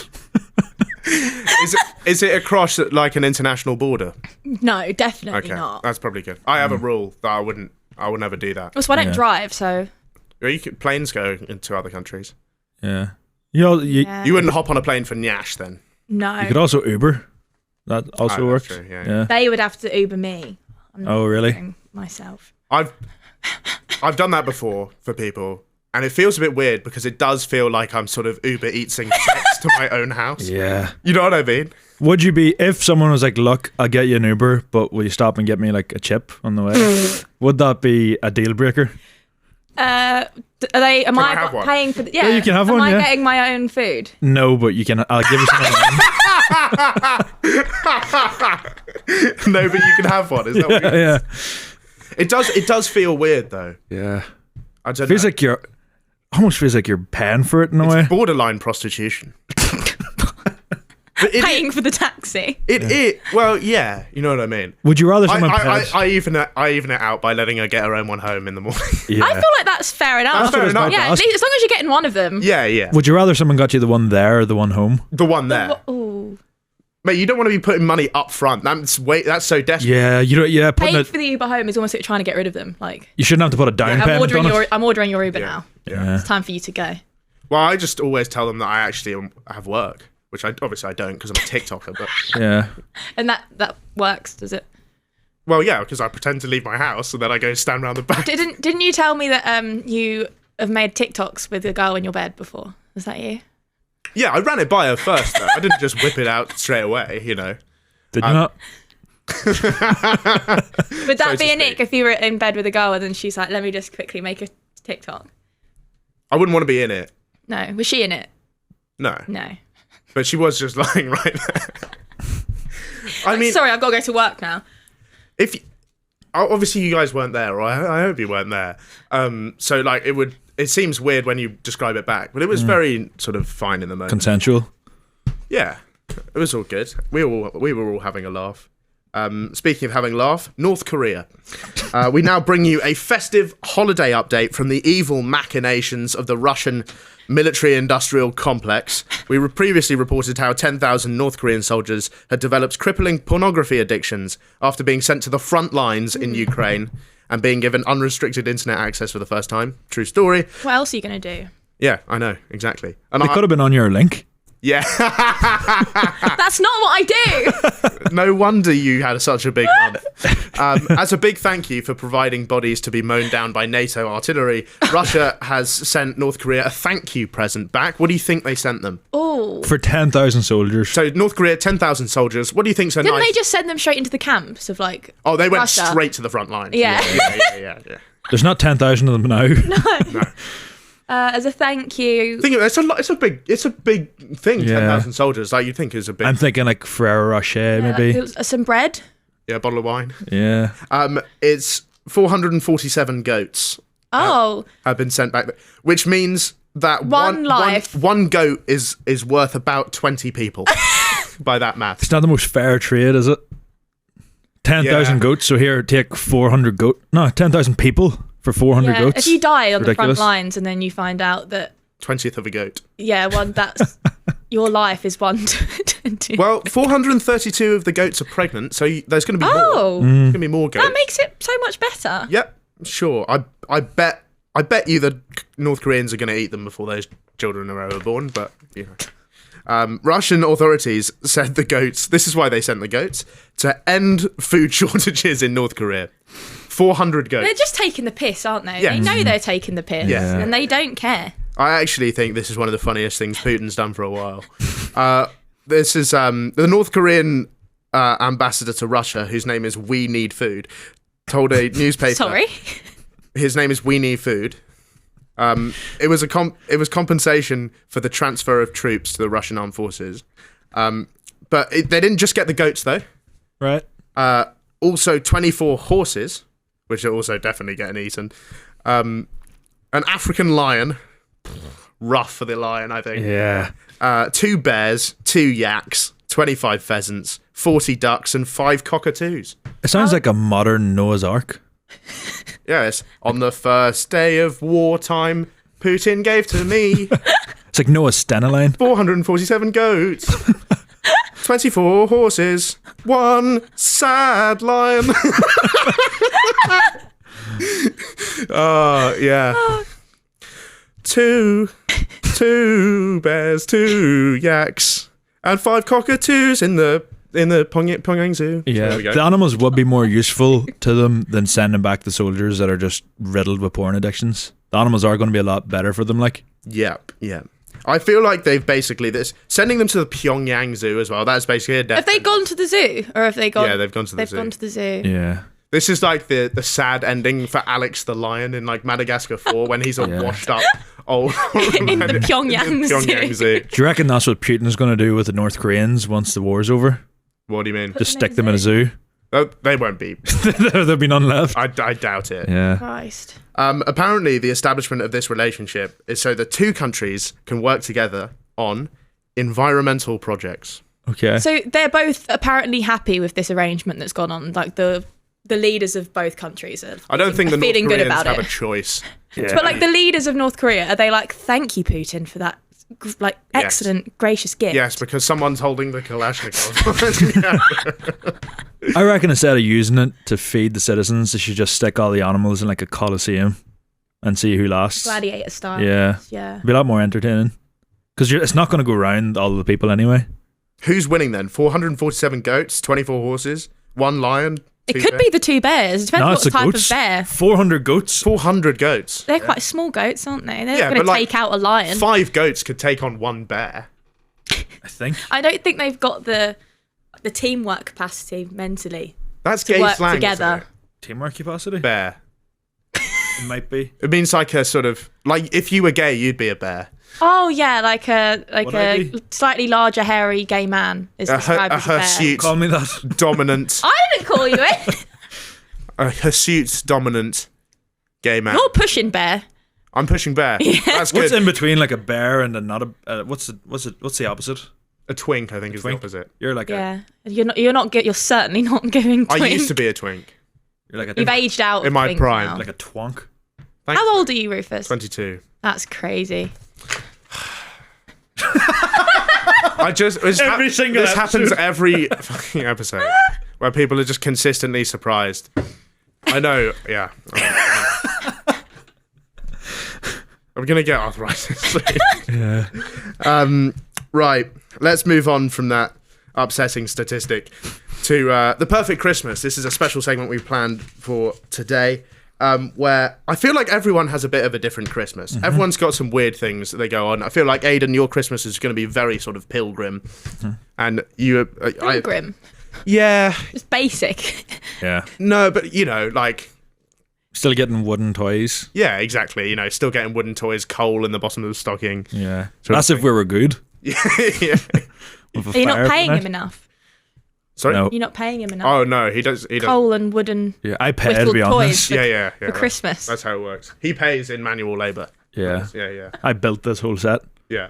Is it across like an international border? No, definitely Okay, not. that's probably good. I have a rule that I would never do that. Well, so I don't drive, so. Planes go into other countries. Yeah. You wouldn't hop on a plane for Nyash then? No. You could also Uber. That also works. True, yeah. They would have to Uber me. I'm not really? Ubering myself. I've done that before for people, and it feels a bit weird because it does feel like I'm sort of Uber Eatsing sex to my own house. Yeah. You know what I mean? Would you be, if someone was like, look, I'll get you an Uber, but will you stop and get me like a chip on the way? Would that be a deal breaker? Am I I have one? paying for Yeah, you can have one, Am I yeah. getting my own food? No, but you can, I'll give you some of mine. No, but you can have one. Is that what Yeah. It does feel weird though. Yeah. I don't Feels know. like almost feels like you're paying for it in a way. It's borderline prostitution. Paying for the taxi. Well, yeah, you know what I mean. Would you rather someone pay? I even it out by letting her get her own one home in the morning. Yeah. I feel like that's fair enough. That's fair enough. Yeah, at least, as long as you're getting one of them. Yeah. Would you rather someone got you the one there or the one home? The one there. Ooh. Mate, you don't want to be putting money up front. That's so desperate. Yeah, you don't. Yeah, Paying for the Uber home is almost like trying to get rid of them. Like, you shouldn't have to put a down payment on it. I'm ordering your Uber now. Yeah. It's time for you to go. Well, I just always tell them that I actually have work, which I obviously don't because I'm a TikToker. But Yeah. And that works, does it? well, yeah, because I pretend to leave my house and then I go stand around the back. Didn't you tell me that you have made TikToks with a girl in your bed before? Was that you? Yeah, I ran it by her first. Though. I didn't just whip it out straight away. You know. Did you not? Would that to be a speak. Nick if you were in bed with a girl and then she's like, let me just quickly make a TikTok? I wouldn't want to be in it. No. Was she in it? No. No. But she was just lying right there. I mean, Sorry, I've got to go to work now. Obviously you guys weren't there, or I hope you weren't there. So like it seems weird when you describe it back, but it was very sort of fine in the moment. Consensual. Yeah. It was all good. We were all having a laugh. Speaking of having a laugh, North Korea. We now bring you a festive holiday update from the evil machinations of the Russian military-industrial complex. We previously reported how 10,000 North Korean soldiers had developed crippling pornography addictions after being sent to the front lines in Ukraine and being given unrestricted internet access for the first time. True story. What else are you going to do? Yeah, I know, exactly. And It could have been on your link. Yeah. That's not what I do. No wonder you had such a big month. As a big thank you for providing bodies to be mown down by NATO artillery, Russia has sent North Korea a thank you present back. What do you think they sent them? Oh. For 10,000 soldiers. So North Korea, 10,000 soldiers. What do you think's so Didn't nice? they just send them straight into the camps of like? Oh, they went Russia? straight to the front line. Yeah. Yeah. There's not 10,000 of them now. No. As a thank you. Think of it, it's a big thing. Yeah. 10,000 soldiers. Like you'd think is a big. I'm thinking like Ferrero Rocher, maybe. It was, some bread. Yeah, a bottle of wine. Yeah. It's 447 goats Oh. have been sent back, which means that One life. one goat is worth about 20 people by that math. It's not the most fair trade, is it? 10,000 Yeah. goats, so here, take 400 goat. No, 10,000 people for 400 Yeah. goats. If you die on Ridiculous. the front lines and then you find out that 20th of a goat. that's your life is one. Well, 432 of the goats are pregnant, so there's going to be more. Oh. There's going to be more goats. That makes it so much better. Yep, sure. I bet you the North Koreans are going to eat them before those children are ever born, but you know. Russian authorities said the goats, this is why they sent the goats, to end food shortages in North Korea. 400 goats. They're just taking the piss, aren't they? Yes. They know they're taking the piss, Yeah. and they don't care. I actually think this is one of the funniest things Putin's done for a while. This is the North Korean ambassador to Russia, whose name is We Need Food, told a newspaper. Sorry. His name is We Need Food. It was compensation for the transfer of troops to the Russian armed forces. But they didn't just get the goats though. Right. Also 24 horses, which are also definitely getting eaten. An African lion, rough for the lion, I think. Yeah. 2 bears, 2 yaks, 25 pheasants, 40 ducks, and 5 cockatoos. It sounds like a modern Noah's Ark. Yes, on the first day of wartime, Putin gave to me It's like Noah's Stennaline. 447 goats, 24 horses, 1 sad lion. Oh, yeah. 2 bears, 2 yaks, and 5 cockatoos in the Pyongyang Zoo. Yeah, There we go. the animals would be more useful to them than sending back the soldiers that are just riddled with porn addictions. The animals are going to be a lot better for them, like. Yep. I feel like they've basically sending them to the Pyongyang Zoo as well. That's basically a death. Have they gone to the zoo, or have they gone? Yeah, they've gone to the zoo. They've gone to the zoo. Yeah. This is like the sad ending for Alex the lion in like Madagascar 4 when he's a Yeah. washed up old In the Pyongyang Pyongyang Zoo. Zoo. Do you reckon that's what Putin's going to do with the North Koreans once the war's over? What do you mean? Just stick them in a zoo? Oh, they won't be. There'll be none left. I doubt it. Yeah. Christ. Apparently, the establishment of this relationship is so the 2 countries can work together on environmental projects. Okay. So they're both apparently happy with this arrangement that's gone on. Like the leaders of both countries are. I don't think the North feeling good Koreans about have it. a choice. But like the leaders of North Korea, are they like, thank you, Putin, for that like Yes. excellent, gracious gift? Yes, because someone's holding the Kalashnikov. I reckon instead of using it to feed the citizens, they should just stick all the animals in like a coliseum and see who lasts. Gladiator style. Yeah. Yeah. Be a lot more entertaining. Because it's not going to go around all the people anyway. Who's winning then? 447 goats, 24 horses, 1 lion. It 2 could bears? be the 2 bears. It depends No, what it's the type goats. of bear. 400 goats. 400 goats. They're quite small goats, aren't they? They're Yeah, not going but, to like, take out a lion. 5 goats could take on 1 bear. I think. I don't think they've got the teamwork capacity mentally That's to gay work slang. together. Teamwork capacity? Bear. It might be. It means like a sort of like if you were gay, you'd be a bear. Oh yeah, like Would I a be? slightly larger, hairy gay man is described as a bear. hirsute, Call me that. dominant, I didn't call you it. a hirsute, dominant gay man. You're pushing bear. I'm pushing bear. That's good. What's in between like a bear and a not a what's the opposite? A twink, I think, is Twink? the opposite. You're like Yeah, you're certainly not giving twink. I used to be a twink. you're like You've aged out In of my twink prime. now. like a twonk. Thanks. How old are you, Rufus? 22. That's crazy. Every single This episode. happens every fucking episode where people are just consistently surprised. I know, yeah. I'm gonna get arthritis soon. Yeah. Right, let's move on from that upsetting statistic to the perfect Christmas. This is a special segment we've planned for today, where I feel like everyone has a bit of a different Christmas. Mm-hmm. Everyone's got some weird things that they go on. I feel like, Aidan, your Christmas is going to be very sort of pilgrim. Mm-hmm. And you... Pilgrim. Yeah, Just basic. Yeah. no, but, like... Still getting wooden toys. Yeah, exactly. Still getting wooden toys, coal in the bottom of the stocking. Yeah. Sort of That's if we were good. Yeah. With a Are you not fire paying in him it. enough? Sorry? No. You're not paying him enough. Oh, no, he does. Coal and wooden Yeah, I pay to whittled be toys honest. for, Yeah. for Christmas. That's how it works. He pays in manual labour. Yeah. Yeah. I built this whole set. Yeah.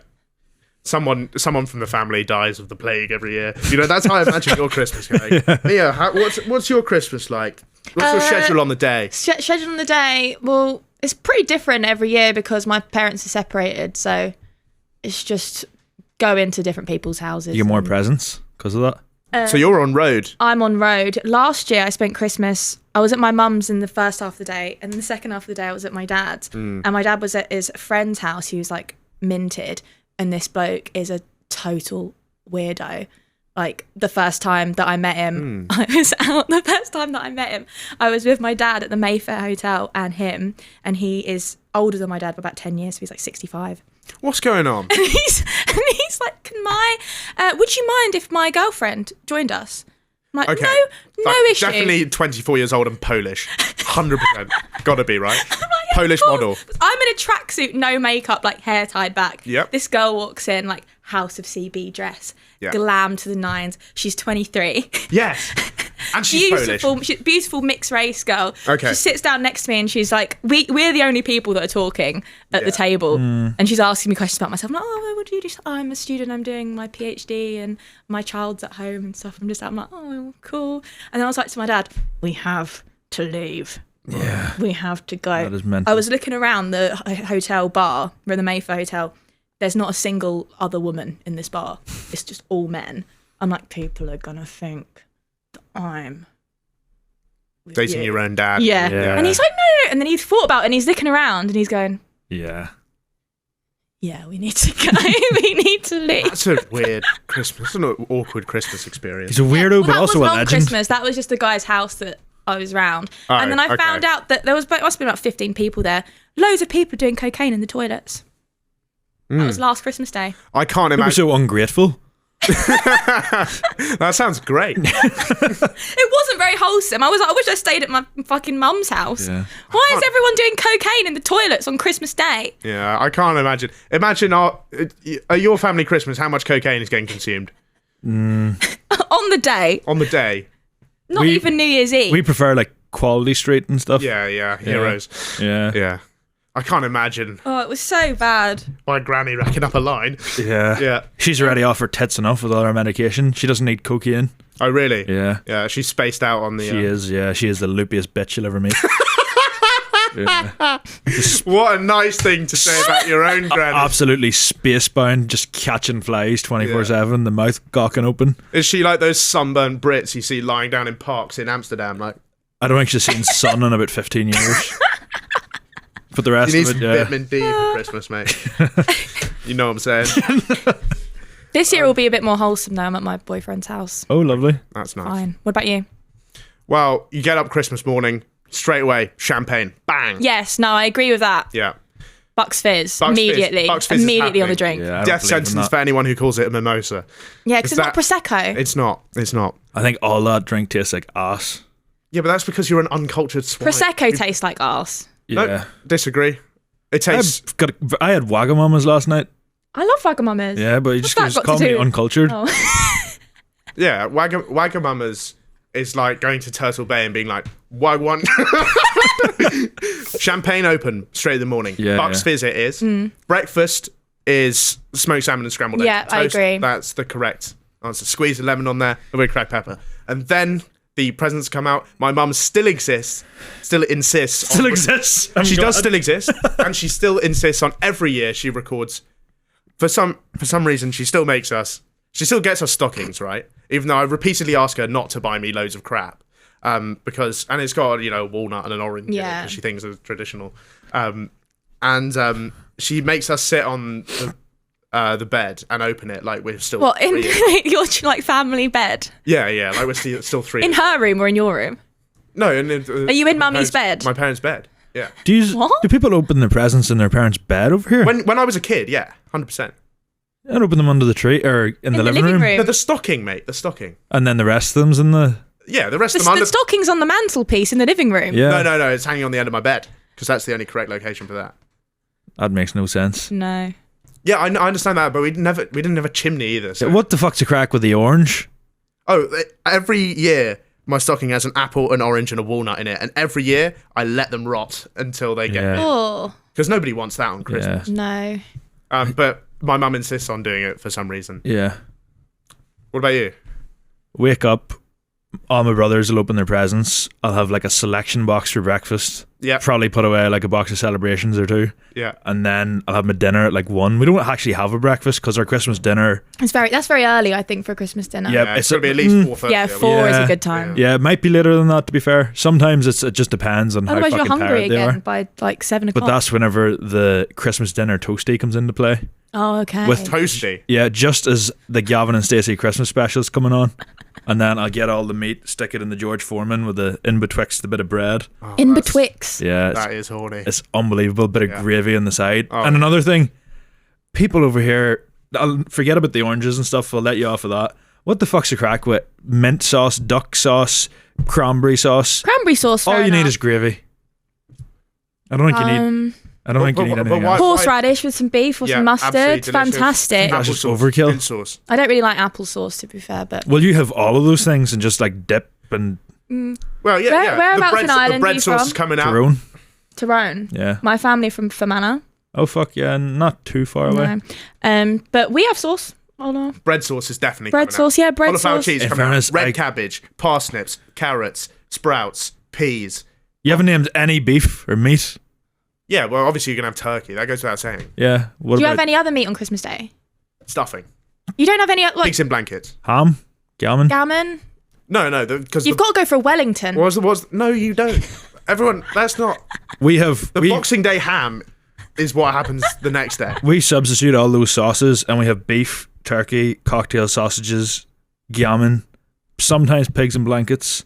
Someone from the family dies of the plague every year. That's how I imagine your Christmas going. Mia, what's your Christmas like? What's your schedule on the day? Schedule on the day, well, it's pretty different every year because my parents are separated, so it's just go into different people's houses. You get more and- presents because of that. So you're on road. I'm on road. Last year I spent Christmas, I was at my mum's in the first half of the day, and the second half of the day I was at my dad's. And my dad was at his friend's house, he was like minted, and this bloke is a total weirdo. Like the first time that I met him, I was out. The first time that I met him, I was with my dad at the Mayfair Hotel and him, and he is older than my dad by about 10 years, so he's like 65. What's going on? And he's like, would you mind if my girlfriend joined us? I'm like, Okay. no issue. Definitely 24 years old and Polish. 100%. Gotta be, right? I'm like, yeah, Polish of course. model. I'm in a tracksuit, no makeup, like hair tied back. Yep. This girl walks in, like House of CB dress, Yeah. glam to the nines. She's 23. Yes. And she's Polish. Beautiful mixed race girl. Okay. She sits down next to me and she's like, we're the only people that are talking at the Yeah. table. And she's asking me questions about myself. I'm like, oh, what do you do? She's like, I'm a student. I'm doing my PhD and my child's at home and stuff. I'm like, oh, cool. And then I was like to my dad, we have to leave. Yeah. We have to go. That is mental. I was looking around the hotel bar, the Mayfair Hotel. There's not a single other woman in this bar. It's just all men. I'm like, people are going to think that I'm with Dating you. your own dad. Yeah. Yeah. And he's like, no. And then he's thought about it and he's looking around and he's going, Yeah. yeah, we need to go. We need to leave. That's a weird Christmas. It's an awkward Christmas experience. He's a weirdo, but that also a wasn't on legend. Christmas. That was just the guy's house that I was round. Oh, and then I okay. found out that there must have been about 15 people there. Loads of people doing cocaine in the toilets. That was last Christmas Day. I can't We were imagine. so ungrateful. That sounds great. It wasn't very wholesome. I was like, I wish I stayed at my fucking mum's house. Yeah. Why is everyone doing cocaine in the toilets on Christmas Day? Yeah, I can't imagine. Imagine your family Christmas, how much cocaine is getting consumed On the day, on the day. not even New Year's Eve. We prefer like Quality Street and stuff. Yeah, heroes. Yeah. Yeah. I can't imagine Oh, it was so bad. my granny racking up a line. Yeah. Yeah. She's already off her tits enough with all her medication. She doesn't need cocaine. Oh, really? Yeah. Yeah, she's spaced out on the... She is, yeah. She is the loopiest bitch you'll ever meet. Yeah. What a nice thing to say about your own granny. Absolutely spacebound, just catching flies 24/7, the mouth gawking open. Is she like those sunburnt Brits you see lying down in parks in Amsterdam? Like, I don't think she's seen sun in about 15 years. But the rest you need of some it, yeah. vitamin D for Christmas, mate. You know what I'm saying? This year will be a bit more wholesome though. I'm at my boyfriend's house. Oh, lovely. That's nice. Fine. What about you? Well, you get up Christmas morning, straight away, champagne, bang. Yes, no, I agree with that. Yeah. Bucks Fizz, Bucks Fizz. immediately. Bucks Fizz is Immediately on the happening. drink. Yeah, I don't Death believe in sentence that. for anyone who calls it a mimosa. Yeah, because Is it's not Prosecco. It's not. It's not. I think all that drink tastes like ass. Yeah, but that's because you're an uncultured swine. Prosecco tastes like arse. Yeah. No, disagree. It tastes... I had Wagamamas last night. I love Wagamamas. Yeah, but you What's just, that just got call to me do? uncultured. Oh. Yeah, Wagamamas is like going to Turtle Bay and being like, Wagwan. Champagne open straight in the morning. Yeah, Bucks yeah. Fizz it is. Breakfast, is smoked salmon and scrambled eggs. Yeah, on I toast. agree. That's the correct answer. Squeeze a lemon on there, a bit of cracked pepper. And then the presents come out. My mum still insists. Still exists. I'm She glad. does still exist, and she still insists on every year she records. For some reason, she still makes us. She still gets us stockings, right? Even though I repeatedly ask her not to buy me loads of crap, because and it's got a walnut and an orange. in it, Yeah. 'cause she thinks it's traditional, she makes us sit on the bed and open it like we're still. What, in 3 years. your like family bed? Yeah, like we're still 3. In her room or in your room? No, Are you in my mummy's parents- bed? My parents' bed. Yeah. What? Do people open their presents in their parents' bed over here? When I was a kid, yeah, 100%. I'd open them under the tree or in the living room. No, the stocking, mate. The stocking. And then the rest of them's in the... Yeah, the rest The, of them under. the stocking's on the mantelpiece in the living room. Yeah, No, it's hanging on the end of my bed because that's the only correct location for that. that makes no sense. No. Yeah, I understand that, but we didn't have a chimney either. So. What the fuck's the crack with the orange? Oh, every year my stocking has an apple, an orange, and a walnut in it, and every year I let them rot until they get Yeah. Oh, because nobody wants that on Christmas. no. But my mum insists on doing it for some reason. Yeah. What about you? Wake up, all my brothers will open their presents. I'll have like a selection box for breakfast. Yeah, Probably put away like a box of celebrations or two. yeah. And then I'll have my dinner at like 1. We don't actually have a breakfast because our Christmas dinner, That's very early, I think, for a Christmas dinner. Yeah. It's it's gonna be at least 4:30. Yeah, 4 is a Yeah. good time. yeah, it might be later than that to be fair. Sometimes it just depends on Otherwise, how you're fucking hungry tired they again are. by like 7 o'clock. But that's whenever the Christmas dinner toasty comes into play. Oh, okay. with Toasty. Yeah, just as the Gavin and Stacey Christmas special's coming on. And then I'll get all the meat, stick it in the George Foreman with the in betwixt the bit of bread. in betwixt. Yeah, That is horny. it's unbelievable. Bit of Yeah. gravy on the side. Oh. And another thing, people over here, I'll forget about the oranges and stuff. I'll let you off of that. What the fuck's the crack with mint sauce, duck sauce, cranberry sauce? Cranberry sauce. All fair you need enough. is gravy. I don't think you need. I don't think you need but anything why- else. Horseradish with some beef or Yeah, some mustard. absolutely delicious. Fantastic. That's just Applesauce, overkill. mint sauce. I don't really like applesauce, to be fair, but Will you have all of those things and just like dip and Well, yeah, yeah. Whereabouts in the Ireland bread are you sauce from? is coming out. Tyrone? Tyrone. Yeah. My family from Fermanagh. Oh fuck yeah, not too far away. No. But we have sauce. Oh no. Bread sauce is definitely Bread coming out. sauce, yeah, bread Cauliflower sauce. cheese In coming fairness, out. Red I- cabbage, parsnips, carrots, sprouts, peas. You haven't named any beef or meat. Yeah, well, obviously you're gonna have turkey. That goes without saying. Yeah. What Do you about have any other meat on Christmas Day? Stuffing, You don't have any like pigs in blankets. ham, gammon? gammon? No, because You've got to go for a Wellington. No, you don't. Everyone, that's not We have the Boxing Day ham. Is what happens the next day. we substitute all those sauces and we have beef, turkey, cocktail sausages, gammon, sometimes pigs in blankets,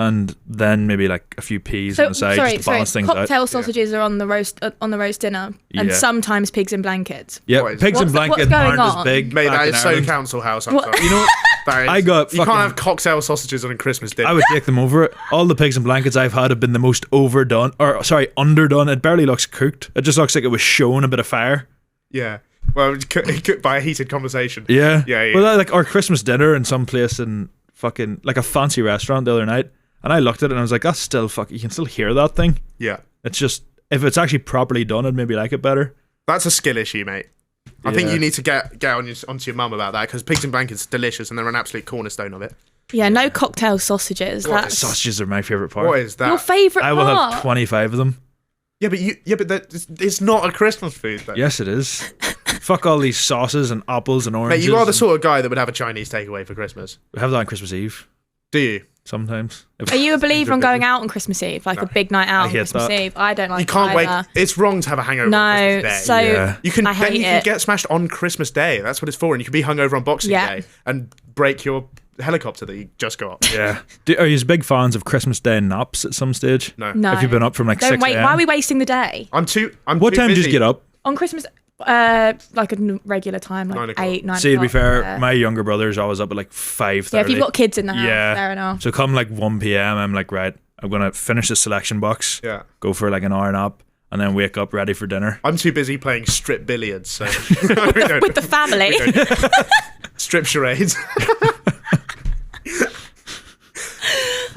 and then maybe like a few peas on the side just to balance things out. Cocktail sausages are on the roast dinner, and Yeah. sometimes pigs in blankets. Yeah, What is- pigs in what's blankets going aren't on? as big. Mate, back that in is so Ireland. council house. I'm What? sorry. You know, That is- I got You fucking- can't have cocktail sausages on a Christmas dinner. I would take them over it. All the pigs in blankets I've had have been the most underdone. It barely looks cooked. It just looks like it was shown a bit of fire. Yeah. Well, it could by a heated conversation. Yeah. Yeah. Well, like our Christmas dinner in some place in fucking like a fancy restaurant the other night, and I looked at it and I was like, that's still you can still hear that thing. Yeah. It's just if it's actually properly done, I'd maybe like it better. That's a skill issue, mate. I think Yeah. you need to get onto your mum about that because pigs in blankets are delicious and they're an absolute cornerstone of it. Yeah, no cocktail sausages. What That's Sausages are my favorite part. What is that? your favourite I will part. have 25 of them. Yeah, but it's not a Christmas food, though. Yes, it is. Fuck all these sauces and apples and Mate, oranges. you are the and- sort of guy that would have a Chinese takeaway for Christmas. We have that on Christmas Eve Do you? sometimes. Are you a believer on going out on Christmas Eve, like a big night out I on hate Christmas that. Eve? I don't like You can't it wait. either. It's wrong to have a hangover on No, Christmas Day. so Yeah. You can I hate then you can it. get smashed on Christmas Day. That's what it's for, and you can be hungover on Boxing Yeah. Day and break your helicopter that you just got. Yeah. Are you big fans of Christmas Day naps at some stage? No. No. Have you been up from like Don't 6 wait. a.m.? Why are we wasting the day I'm too What time did busy. you get up? on Christmas? Like a regular time, 9 like o'clock. 8, 9. See, to be o'clock, fair, yeah. my younger brother's always up at like 5:30. Yeah, if you've got kids in the house, Yeah. fair enough. So come like 1 p.m, I'm like, right, I'm going to finish the selection box, Yeah. go for like an hour nap, and then wake up ready for dinner. I'm too busy playing strip billiards, so we don't- With the family. strip charades.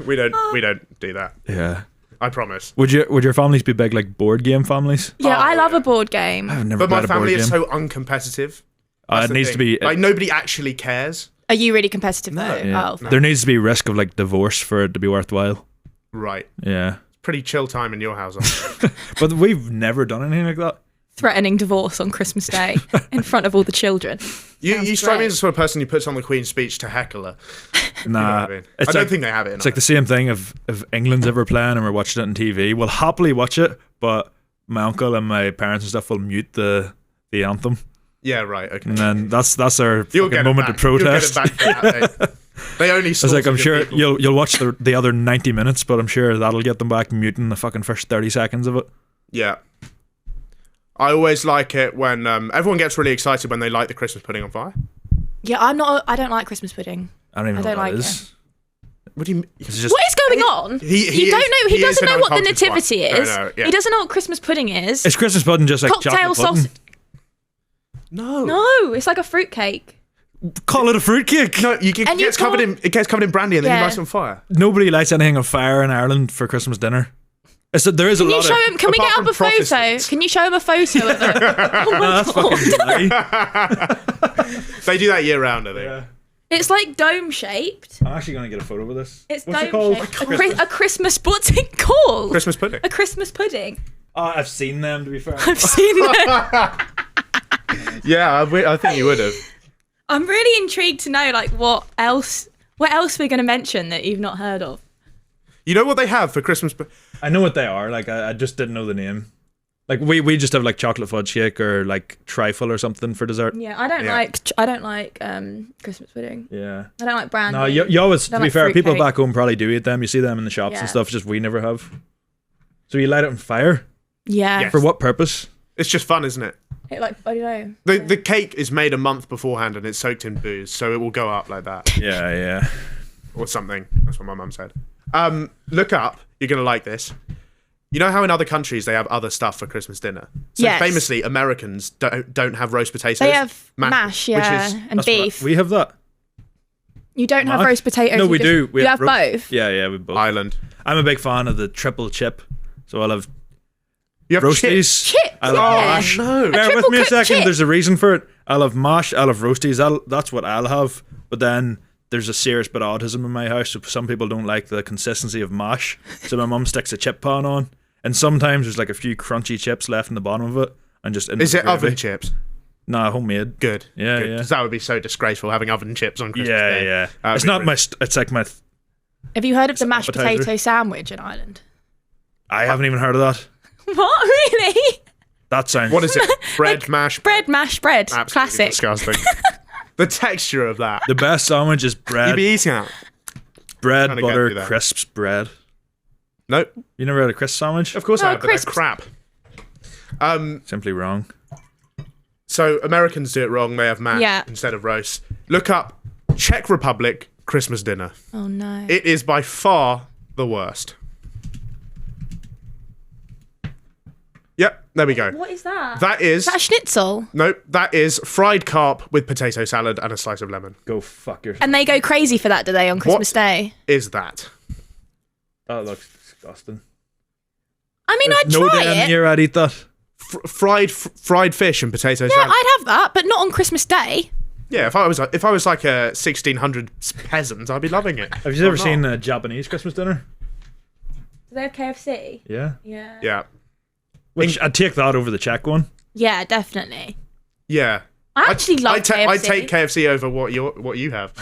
we don't do that. Yeah. I promise. Would your families be big like board game families? Yeah, Oh, I love yeah. a board game. I've never But my played a board family game. is so uncompetitive. It That's the needs to thing. be like nobody actually cares. Are you really competitive though? yeah. Oh, There needs to be risk of like divorce for it to be worthwhile. Right. Yeah, Pretty chill time in your house. Aren't but we've never done anything like that. threatening divorce on Christmas Day in front of all the children. you Sounds strike me great. as the sort of person who puts on the Queen's speech to heckle her. You know Nah, what I mean? it's I don't like- think they have it. It's like the same thing if England's ever playing and we're watching it on TV. We'll happily watch it, but my uncle and my parents and stuff will mute the anthem, yeah, right. Okay. and then that's our You'll fucking get moment it of back. You'll get it protest. back for that, mate. They only. I was like, I'm sure People. you'll watch the other 90 minutes, but I'm sure that'll get them back muting the fucking first 30 seconds of it. Yeah. I always like it when everyone gets really excited when they light the Christmas pudding on fire. Yeah, I don't like Christmas pudding. I don't even I know don't what that like is. What do you mean? It's just What is going on? He don't is- know. He he is doesn't an know what the uncultured nativity twat. is. No, yeah. He doesn't know what Christmas pudding is. it's Christmas pudding, just like Cocktail chocolate pudding. sausage. No. No, it's like a fruitcake. Call it a fruitcake. No, it And you gets covered in brandy and then Yeah. you light it on fire. Nobody lights anything on fire in Ireland for Christmas dinner. There is a Can you lot show of. him? Can we apart get up from a photo? Protestants. Can you show him a photo of it? Oh my That's god! fucking lie. They do that year round, I think. Yeah. It's like dome shaped. I'm actually gonna get a photo of this. It's What's it dome called? shaped. A Christmas. What's it called? Christmas pudding. A Christmas pudding. I've seen them, to be fair. I've seen it. Yeah, I think you would have. I'm really intrigued to know like what else we're going to mention that you've not heard of. You know what they have for Christmas? I know what they are. Like I just didn't know the name. Like we just have like chocolate fudge cake or like trifle or something for dessert. Yeah, I don't like Christmas pudding. Yeah. I don't like brandy. No, you always. To Don't be like fair, people fruitcake. back home probably do eat them. You see them in the shops Yeah. and stuff. Just we never have. So you light it on fire Yeah. Yes. for what purpose? It's just fun, isn't it? It, like I don't know. The cake is made a month beforehand and it's soaked in booze, so it will go up like that Yeah. or something. That's what my mum said. Look up. You're gonna like this. You know how in other countries they have other stuff for Christmas dinner? So Yes. famously, Americans don't have roast potatoes. They have mash, yeah, and That's beef. We have that. You don't have Mash? roast potatoes. No, you we just- do. We you have roast- both. Yeah, we both. Ireland. I'm a big fan of the triple chip. So I'll have You have roasties. Chips, I'll yeah. have mash. no. Bear with triple me a cooked second. chip. There's a reason for it. I'll have mash. I'll have roasties. That's what I'll have. But then there's a serious bit of autism in my house. So some people don't like the consistency of mash. So my mum sticks a chip pan on, and sometimes there's like a few crunchy chips left in the bottom of it, and just into Is the it gravy. oven chips? Nah, homemade. Good. Yeah, Good. yeah. 'Cause that would be so disgraceful having oven chips on Christmas Yeah, Day. yeah. That would It's be not really- my. It's like my. Have you heard of the mashed appetizer. potato sandwich in Ireland? I haven't even heard of that. What really? That sounds. What is it? Bread, mash. Bread, mashed bread. Absolutely Classic. disgusting. The texture of that. The best sandwich is You'd bread, be eating that. bread, Trying to get butter, through that. crisps, bread. Nope. You never had a crisp sandwich? Of course No, I have, but they're crisps. crap. Simply wrong. So Americans do it wrong. They have mash Yeah. instead of roast. Look up Czech Republic Christmas dinner. Oh no. It is by far the worst. Yep, there we go. What is that? That is Is that a schnitzel? nope. That is fried carp with potato salad and a slice of lemon. Go fuck yourself. And they go crazy for that, do they, on Christmas Day? Is that? That looks disgusting. I mean, I'd No try day in the it. year I'd eat that. Fried fish and potato Yeah, salad. I'd have that, but not on Christmas Day. Yeah, if I was like a 1600s peasant, I'd be loving it. Have you ever seen a Japanese Christmas dinner? Do they have KFC? Yeah. Yeah. Yeah, Which I'd take that over the Czech one. Yeah, definitely. yeah. I actually love KFC. I'd take KFC over what you have.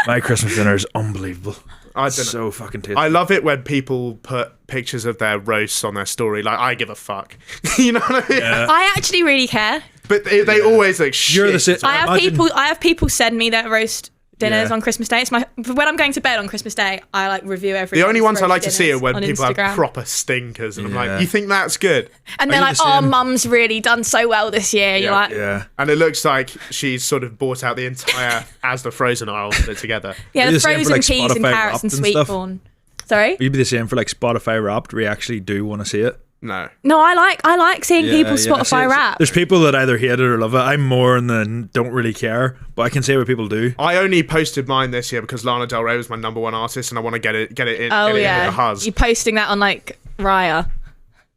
My Christmas dinner is unbelievable. I don't know. So fucking tasty. I love it when people put pictures of their roasts on their story. Like, I give a fuck. You know what I mean? Yeah. I actually really care. But they always like shit. You're the si- I have Imagine- I have people send me their roast dinners Yeah. on Christmas Day. It's when I'm going to bed on Christmas Day, I like review every. The only ones I like to see are when on people Instagram. have proper stinkers, and I'm Yeah. like, you think that's good? And Are they're you like, the "Oh, same? Mum's really done so well this year." You're Yeah. like, Yeah. And it looks like she's sort of bought out the entire Asda frozen aisle and put it together. "Yeah, Are the you the same for, frozen like, peas and Spotify carrots Wrapped and and sweet stuff? corn." Sorry. You'd be the same for like Spotify Wrapped, where you actually do want to see it. No. No, I like seeing people Spotify rap. There's people that either hate it or love it. I'm more in the don't really care, but I can say what people do. I only posted mine this year because Lana Del Rey was my number 1 artist, and I want to get it in. Oh get it yeah, in the huzz. you posting that on like Raya?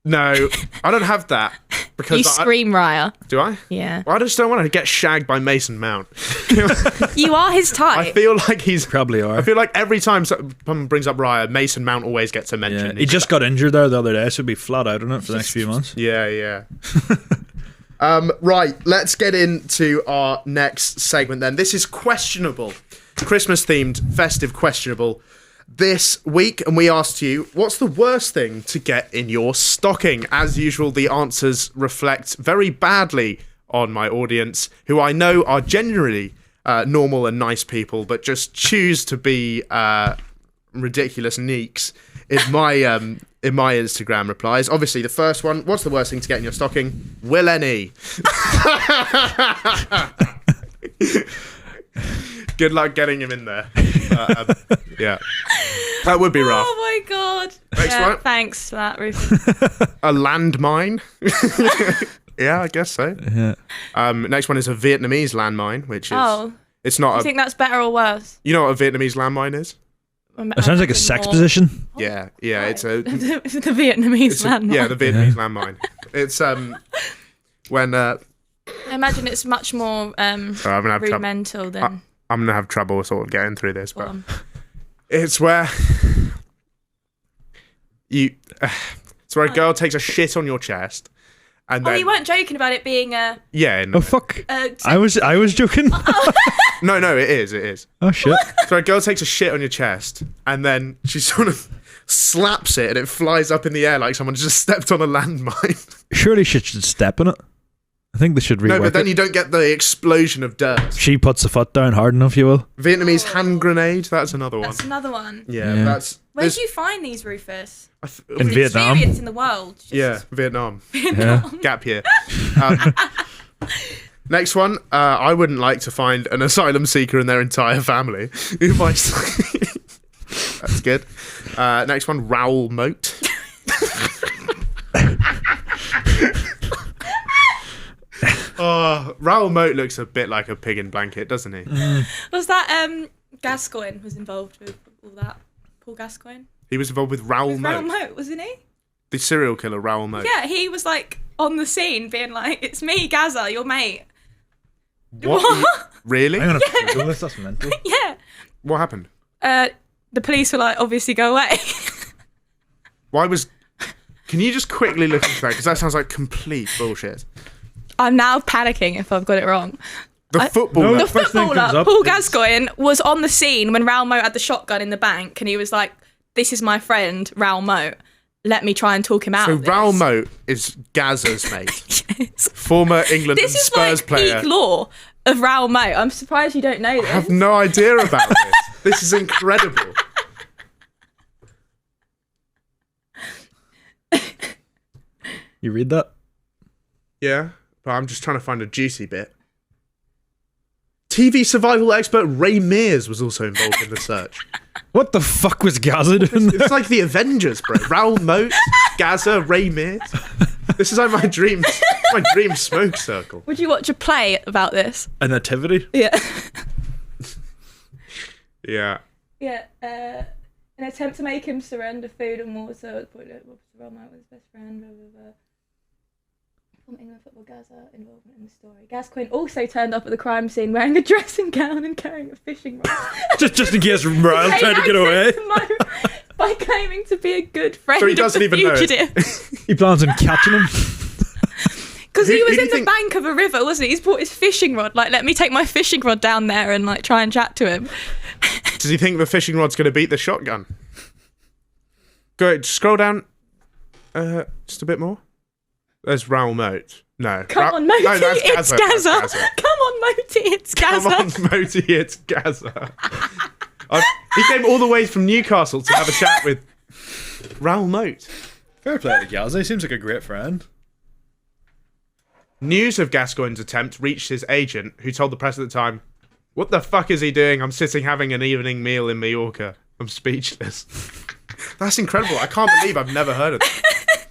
No, I don't have that because You scream Raya. Do I? Yeah. Well, I just don't want to get shagged by Mason Mount. You are his type. I feel like he's Probably are. I feel like every time someone brings up Raya, Mason Mount always gets a mention. He just got injured there the other day, so he'll be flat out on it for the next few months. Yeah. Right, let's get into our next segment then. This is questionable, Christmas themed, festive questionable this week, and we asked you, what's the worst thing to get in your stocking? As usual, the answers reflect very badly on my audience, who I know are generally normal and nice people, but just choose to be ridiculous neeks in my Instagram replies. Obviously, the first one, what's the worst thing to get in your stocking? Will any? Good luck getting him in there. Yeah. That would be rough. Oh my god. Next one. Thanks for that, Rufus. A landmine. Yeah, I guess so. Yeah. Next one is a Vietnamese landmine, which is... Oh. It's not Do you think that's better or worse? You know what a Vietnamese landmine is? It sounds like a sex position. Yeah, it's a... the Vietnamese landmine. Yeah, the Vietnamese landmine. It's when... I imagine it's much more I'm gonna have rudimental than... I'm going to have trouble sort of getting through this, but... Well, It's where... It's where a girl takes a shit on your chest, and then... you weren't joking about it being a... Yeah. No, Oh fuck! I was joking. no, it is. Oh shit! So a girl takes a shit on your chest, and then she sort of slaps it, and it flies up in the air like someone just stepped on a landmine. Surely she should step on it. I think they should rework No, but then it. you don't get the explosion of dirt. She puts the foot down hard enough, you will. Vietnamese hand grenade, that's another one. That's another one. Yeah, Yeah. that's... Where do you find these, Rufus? In Vietnam. Experience in the world. Just- Yeah, Vietnam. Yeah. Gap year. Next one, I wouldn't like to find an asylum seeker and their entire family. Who might... That's good. Next one, Raoul Moat. Oh, Raoul Moat looks a bit like a pig in blanket, doesn't he? Was that Gascoigne was involved with all that? Paul Gascoigne? He was involved with Raoul With Moat. Raoul Moat, wasn't he? The serial killer Raoul Moat. Yeah, he was like on the scene being like, it's me, Gazza, your mate. What? Really? I'm gonna Google this. That's mental. Yeah. What happened? The police were like, obviously go away. Why was... Can you just quickly look into that? Because that sounds like complete bullshit. I'm now panicking if I've got it wrong. The footballer. No, The first thing footballer, comes up Paul is- Gascoigne, was on the scene when Raoul Moat had the shotgun in the bank, and he was like, this is my friend, Raoul Moat. Let me try and talk him out So of this. Raoul Moat is Gazza's mate. Yes. Former England This and is Spurs like player. peak lore of Raoul Moat. I'm surprised you don't know this. I have no idea about this. This is incredible. You read that? Yeah, but I'm just trying to find a juicy bit. TV survival expert Ray Mears was also involved in the search. What the fuck was Gazza doing there? It's like the Avengers, bro. Raoul Moat, Gazza, Ray Mears. This is like my dream smoke circle. Would you watch a play about this? A nativity? Yeah. Yeah. Yeah. An attempt to make him surrender food and water. Raoul Moat was his best friend. Blah, blah, blah. From England football Gazza involvement in the story. Gascoigne also turned up at the crime scene wearing a dressing gown and carrying a fishing rod. just in case Raoul tried to get away. By claiming to be a good friend So he of doesn't the even know it. fugitive. He plans on catching him. Because Who- he who was do in you the think- bank of a river, wasn't he? He's brought his fishing rod. Like, let me take my fishing rod down there and like try and chat to him. Does he think the fishing rod's going to beat the shotgun? Go scroll down just a bit more. There's Raoul Moat. No. Come on, Moti, No, that's it's Gazza. That's Gazza. Gazza. Come on, Moti, it's Gazza. Come on, Moti, it's Gazza. He came all the way from Newcastle to have a chat with Raoul Moat. Fair play to Gazza. He seems like a great friend. News of Gascoigne's attempt reached his agent, who told the press at the time, "What the fuck is he doing? I'm sitting having an evening meal in Mallorca. I'm speechless." That's incredible. I can't believe I've never heard of that.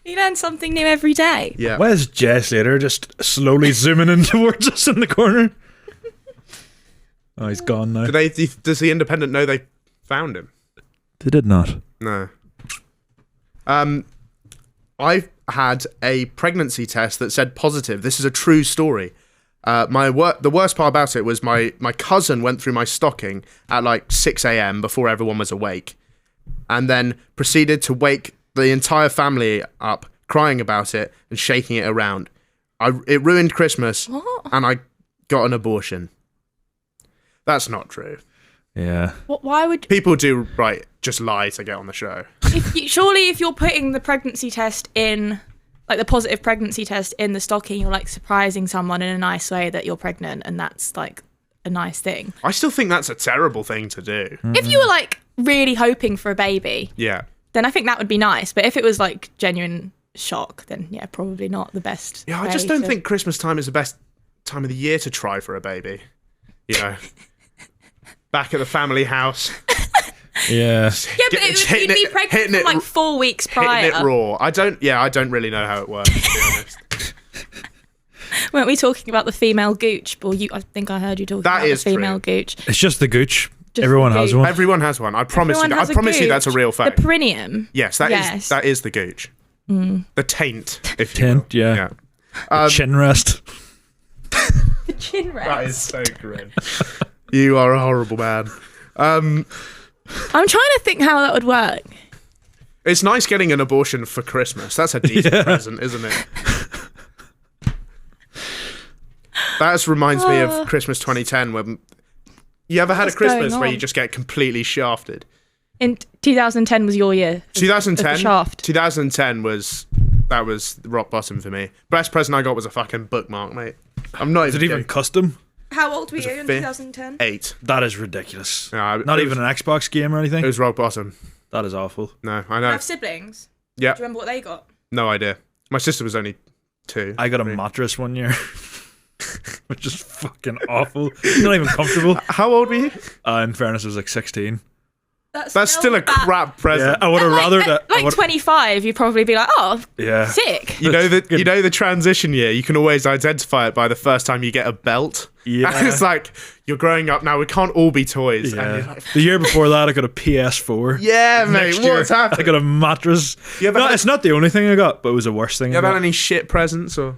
You learn something new every day. Yeah. Where's Jess later? Just slowly zooming in towards us in the corner. Oh, he's gone now. Does the Independent know they found him? They did not. No. I've had a pregnancy test that said positive. This is a true story. The worst part about it was my cousin went through my stocking at like 6 a.m. before everyone was awake, and then proceeded to wake the entire family up, crying about it and shaking it around. It ruined Christmas, and I got an abortion. That's not true. Yeah. Why would People do just lie to get on the show. surely if you're putting the pregnancy test in, like the positive pregnancy test in the stocking, you're like surprising someone in a nice way that you're pregnant, and that's like a nice thing. I still think that's a terrible thing to do. If you were like really hoping for a baby, Yeah. then I think that would be nice. But if it was like genuine shock, then yeah, probably not the best. Yeah, I way just don't to- think Christmas time is the best time of the year to try for a baby. You know, back at the family house, Yeah. Yeah, but you'd be pregnant for like 4 weeks prior. hitting it raw. I don't really know how it works, to be honest. Weren't we talking about the female gooch? Or I think I heard you talking That about the is true. female gooch. It's just the gooch. Just Everyone the has gooch. one. Everyone has one. I promise Everyone you. I has a promise you gooch. that's a real fact. The perineum. Yes, that is the gooch. The taint, if you Taint, will. yeah. Chin rest. The chin rest. That is so grim. You are a horrible man. I'm trying to think how that would work. It's nice getting an abortion for Christmas. That's a decent present, isn't it? That reminds me of Christmas 2010 when you ever had What's a Christmas going where on? you just get completely shafted. In 2010 was your year. of 2010. the shaft. 2010 was rock bottom for me. Best present I got was a fucking bookmark, mate. I'm not Is it even even joking. custom? How old were you in fifth. 2010? 8. That is ridiculous. No, Not it even was- an Xbox game or anything? It was rock bottom. That is awful. No, I I know. have siblings. Yeah, Do you remember what they got? no idea. My sister was only 2. I got a mattress one year. Which is fucking awful. Not even comfortable. How old were you? In fairness, I was like 16. That's still a bad. crap Yeah, present. I would have rather that. I Like would- 25, you'd probably be like, oh, yeah. sick. You know the transition year. You can always identify it by the first time you get a belt. Yeah. And it's like you're growing up now. We can't all be toys. And Yeah. you're like, The year before that, I got a PS4. yeah, mate. Next year, What's I happening? got a mattress. You ever No, had- it's not the only thing I got, but it was the worst thing You I ever got. had any shit presents or?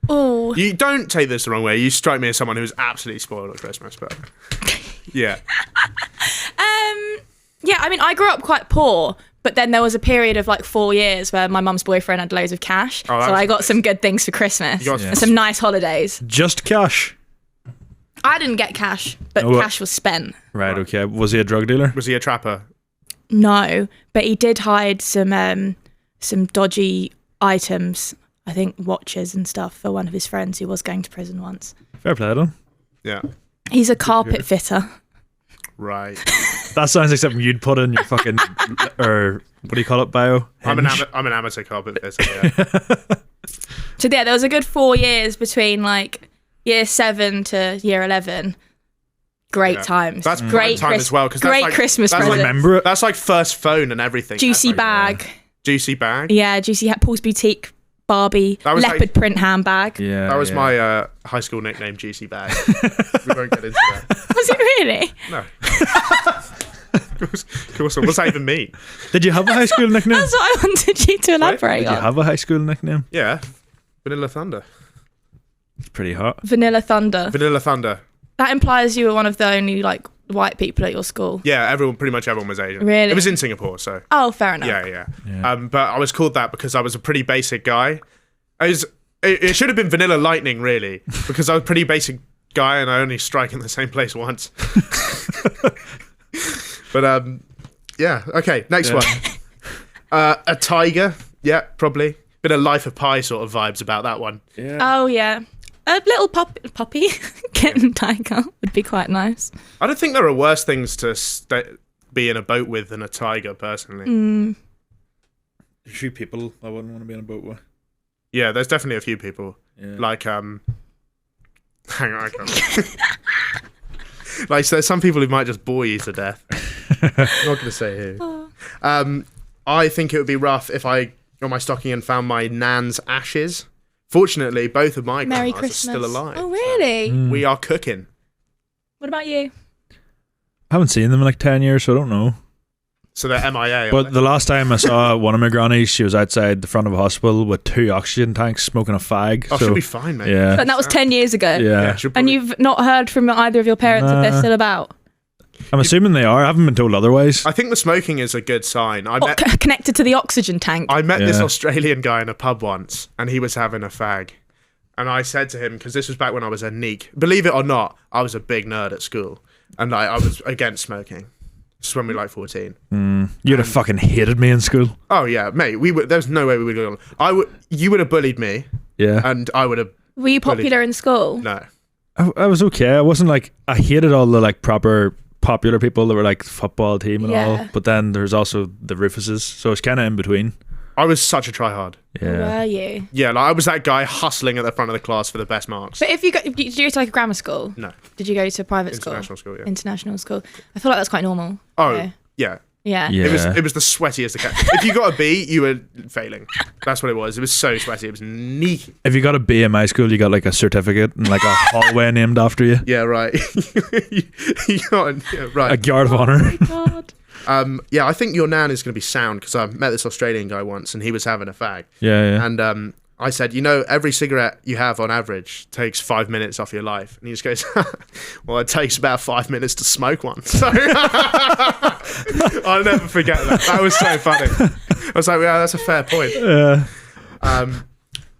Oh, You don't take this the wrong way. You strike me as someone who's absolutely spoiled at Christmas, but yeah. yeah. I mean, I grew up quite poor, but then there was a period of like 4 years where my mum's boyfriend had loads of cash, Oh, so that's I got nice. some good things for Christmas You got and some nice holidays. Just cash. I didn't get cash, but Oh, what? cash was spent. Right, okay. Was he a drug dealer? Was he a trapper? No, but he did hide some dodgy items. I think watches and stuff for one of his friends who was going to prison once. Fair play to him. Yeah. He's a carpet fitter. Right. That sounds like something you'd put in your fucking, or what do you call it, bio? I'm an Hinge? amateur carpet fitter. Yeah. So yeah, there was a good 4 years between like year 7 to year 11. Great Yeah. times. That's great prime time as well. 'Cause that's great like- Christmas that's like- presents. Remember it? That's like first phone and everything. Juicy That's like- bag. Juicy bag. Yeah, Juicy Paul's Boutique Barbie That was leopard like- print handbag. Yeah. That was yeah. my high school nickname, Juicy Bag. We won't get into that. Was it really? No. Of course. What's that even mean? Did you have a high school nickname? That's what I wanted you to elaborate Did you on. have a high school nickname? Yeah. Vanilla Thunder. It's pretty hot. Vanilla Thunder. Vanilla Thunder. That implies you were one of the only like white people at your school. Yeah, pretty much everyone was Asian. Really? It was in Singapore, so. Oh, fair enough. Yeah. Yeah. But I was called that because I was a pretty basic guy. It should have been Vanilla Lightning, really, because I was a pretty basic guy and I only strike in the same place once. But yeah. Okay, next one. A tiger. Yeah, probably. Bit of Life of Pi sort of vibes about that one. Yeah. Oh yeah. A little puppy kitten tiger would be quite nice. I don't think there are worse things to be in a boat with than a tiger, personally. A few people I wouldn't want to be in a boat with. Yeah, there's definitely a few people. Yeah. Like, hang on, I can't. Like, so there's some people who might just bore you to death. I'm not going to say who. I think it would be rough if I on my stocking and found my nan's ashes. Fortunately, both of my Merry grandmas are still Christmas. alive. Oh, really? We are cooking. What about you? I haven't seen them in like 10 years, so I don't know. So they're MIA. But the last time I saw one of my grannies, she was outside the front of a hospital with 2 oxygen tanks smoking a fag. Oh, so, she'll be fine, mate. Yeah. And that was 10 years ago. Yeah. she'll And probably- you've not heard from either of your parents if they're Nah. still about? I'm assuming they are. I haven't been told otherwise. I think the smoking is a good sign. I What, met connected to the oxygen tank? this Yeah. Australian guy in a pub once, and he was having a fag. And I said to him, because this was back when I was a neek, believe it or not, I was a big nerd at school, and I was against smoking. This is when we were like 14. You'd have fucking hated me in school. Oh yeah, mate. There's no way we would go on. You would have bullied me, Yeah. and I would have. Were you popular in school? No. I was okay. I wasn't like, I hated all the like proper popular people that were like the football team and Yeah. all. But then there's also the Rufuses. So it's kind of in between. I was such a tryhard. Yeah. Were you? Yeah, like I was that guy hustling at the front of the class for the best marks. But if you did you go to like a grammar school? No. Did you go to a private school? International school, yeah. International school. I feel like that's quite normal. Oh, Yeah. yeah. Yeah. Yeah. It was the sweatiest. If you got a B, you were failing. That's what it was. It was so sweaty. It was neaky. If you got a B in my school, you got like a certificate and like a hallway named after you. Yeah, right. You got A right. guard of honor. God. Yeah, I think your nan is going to be sound because I met this Australian guy once and he was having a fag. Yeah. And I said, every cigarette you have on average takes 5 minutes off your life. And he just goes, well, it takes about 5 minutes to smoke one. So I'll never forget that. That was so funny. I was like, yeah, that's a fair point.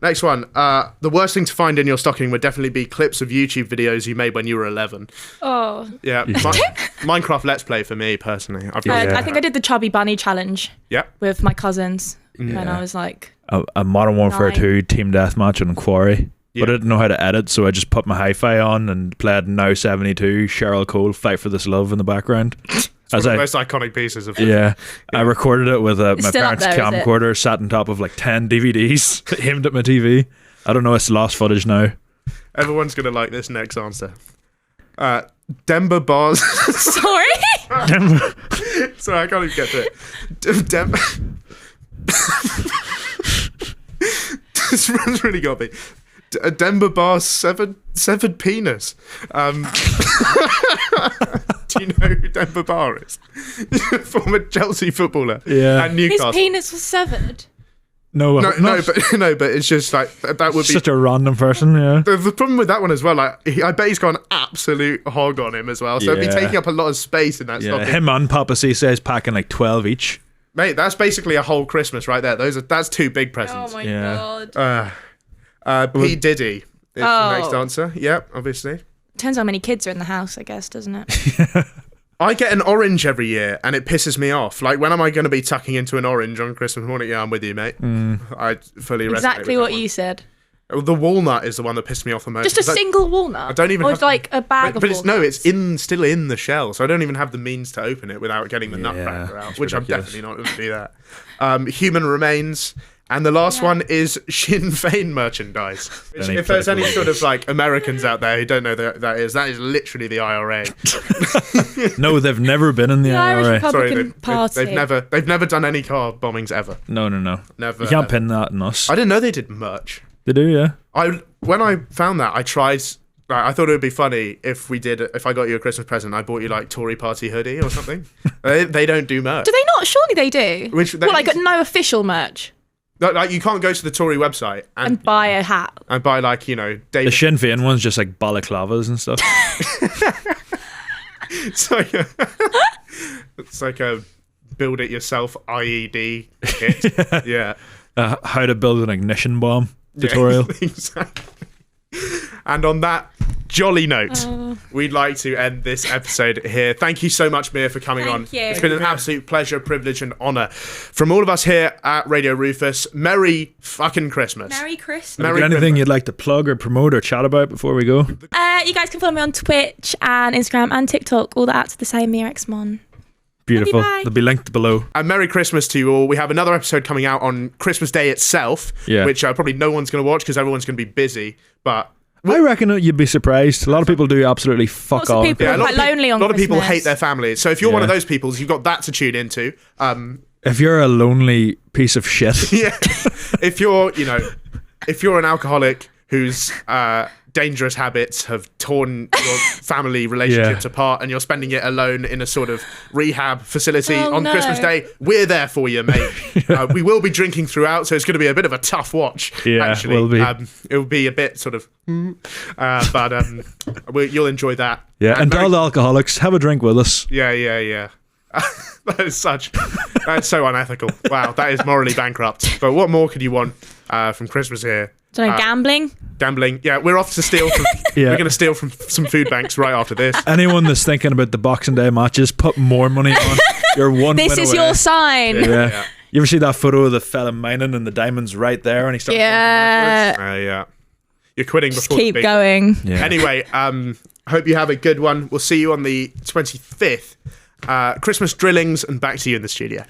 Next one. The worst thing to find in your stocking would definitely be clips of YouTube videos you made when you were 11. Oh. Yeah, Minecraft Let's Play for me, personally. I think I did the Chubby Bunny challenge Yep. with my cousins when I was like... A Modern Warfare 9. 2 team deathmatch on Quarry. Yeah. But I didn't know how to edit, so I just put my hi-fi on and played Now 72, Cheryl Cole, Fight for This Love in the background. It's one of the most iconic pieces of I recorded it with my still up parents' there, is it? camcorder, sat on top of like 10 DVDs, aimed at my TV. I don't know, it's lost footage now. Everyone's going to like this next answer. Denver bars. Sorry? Sorry, I can't even get to it. This one's really got me. A Denver bar severed penis. Do you know who Denver Bar is? Former Chelsea footballer. Yeah. And His Newcastle. penis was severed. No, No, but it's just like that would be such a random person, yeah. the problem with that one as well. Like, I bet he's got an absolute hog on him as well. So it'd be Yeah. taking up a lot of space in that Yeah, stocking. him and Papa C says packing like 12 each. Mate, that's basically a whole Christmas right there. That's 2 big presents. Oh my Yeah. god. P Diddy is the Oh. next answer. Yep, obviously. Depends how many kids are in the house, I guess, doesn't it? I get an orange every year, and it pisses me off. Like, when am I going to be tucking into an orange on Christmas morning? Yeah, I'm with you, mate. I fully resonate Exactly with what that you said. one. The walnut is the one that pissed me off the most. Just a 'cause single walnut? I don't even Or have like a bag of but walnuts? it's still in the shell, so I don't even have the means to open it without getting the Yeah, nutcracker out, it's which ridiculous. I'm definitely not going to do that. Human remains. And the last one is Sinn Féin merchandise. Which, Any if there's any political sort of like Americans out there who don't know that is literally the IRA. No, they've never been in the The Irish IRA. Republican Sorry, Party. they've never done any car bombings ever. No. Never. You can't ever. pin that on us. I didn't know they did merch. They do, yeah. When I found that, I tried. Like, I thought it would be funny if I got you a Christmas present, I bought you like Tory Party hoodie or something. they don't do merch. Do they not? Surely they do. They- Well, like no official merch Like, you can't go to the Tory website and buy a hat. and buy like The David. Sinn Féin one's just like balaclavas and stuff. It's like a build it yourself IED kit. Yeah. How to build an ignition bomb tutorial. Yeah, exactly. And on that jolly note, we'd like to end this episode here. Thank you so much, Mia, for coming on. Thank you. It's been an absolute pleasure, privilege, and honour. From all of us here at Radio Rufus, Merry fucking Christmas. Merry Christmas. Merry Is there anything Christmas. you'd like to plug or promote or chat about before we go? You guys can follow me on Twitch and Instagram and TikTok. All the apps are the same. Mia X Mon. Beautiful. Bye. They'll be linked below. And Merry Christmas to you all. We have another episode coming out on Christmas Day itself, Yeah. which probably no one's going to watch because everyone's going to be busy. But I reckon you'd be surprised. A lot of people do absolutely fuck Lots of all. people are a lot quite of lonely on a lot of people Christmas. hate their families. So if you're one of Yeah. those people, you've got that to tune into. If you're a lonely piece of shit, Yeah. If you're an alcoholic whose dangerous habits have torn your family relationships apart and you're spending it alone in a sort of rehab facility on Christmas Day, we're there for you, mate. We will be drinking throughout, so it's going to be a bit of a tough watch, actually. Will be. It'll be a bit sort of... but you'll enjoy that. Yeah, and all the alcoholics, have a drink with us. Yeah. That's so unethical. Wow, that is morally bankrupt. But what more could you want from Christmas here? So gambling. Yeah, we're off to steal from. Yeah. We're going to steal from some food banks right after this. Anyone that's thinking about the Boxing Day matches, put more money on. You're one This win is away. your sign. Yeah. You ever see that photo of the fella mining and the diamonds right there, and he starts? Yeah. You're quitting before. Keep going. Yeah. Anyway, hope you have a good one. We'll see you on the 25th. Christmas drillings, and back to you in the studio.